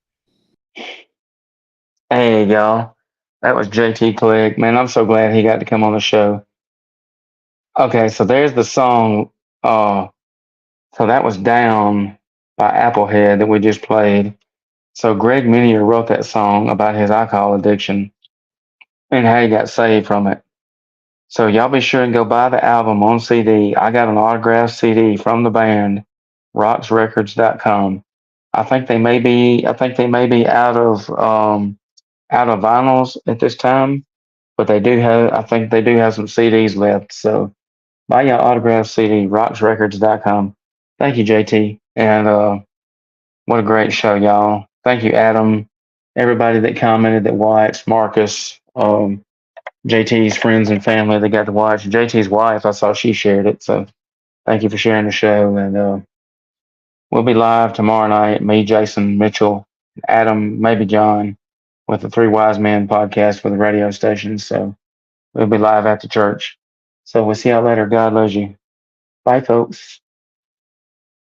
Hey, y'all. That was JT Clegg. Man, I'm so glad he got to come on the show. Okay, so there's the song. Uh, so that was Down by Applehead that we just played. So Greg Minier wrote that song about his alcohol addiction and how he got saved from it. So y'all be sure and go buy the album on CD. I got an autographed CD from the band, rocksrecords.com. I think they may be out of vinyls at this time, but I think they do have some CDs left. So buy your autographed CD, rocksrecords.com. Thank you, JT. And what a great show, y'all. Thank you, Adam. Everybody that commented, that watched, Marcus, JT's friends and family that got to watch. JT's wife, I saw she shared it. So thank you for sharing the show. And we'll be live tomorrow night. Me, Jason, Mitchell, Adam, maybe John, with the Three Wise Men podcast for the radio station. So we'll be live at the church. So we'll see y'all later. God loves you. Bye, folks.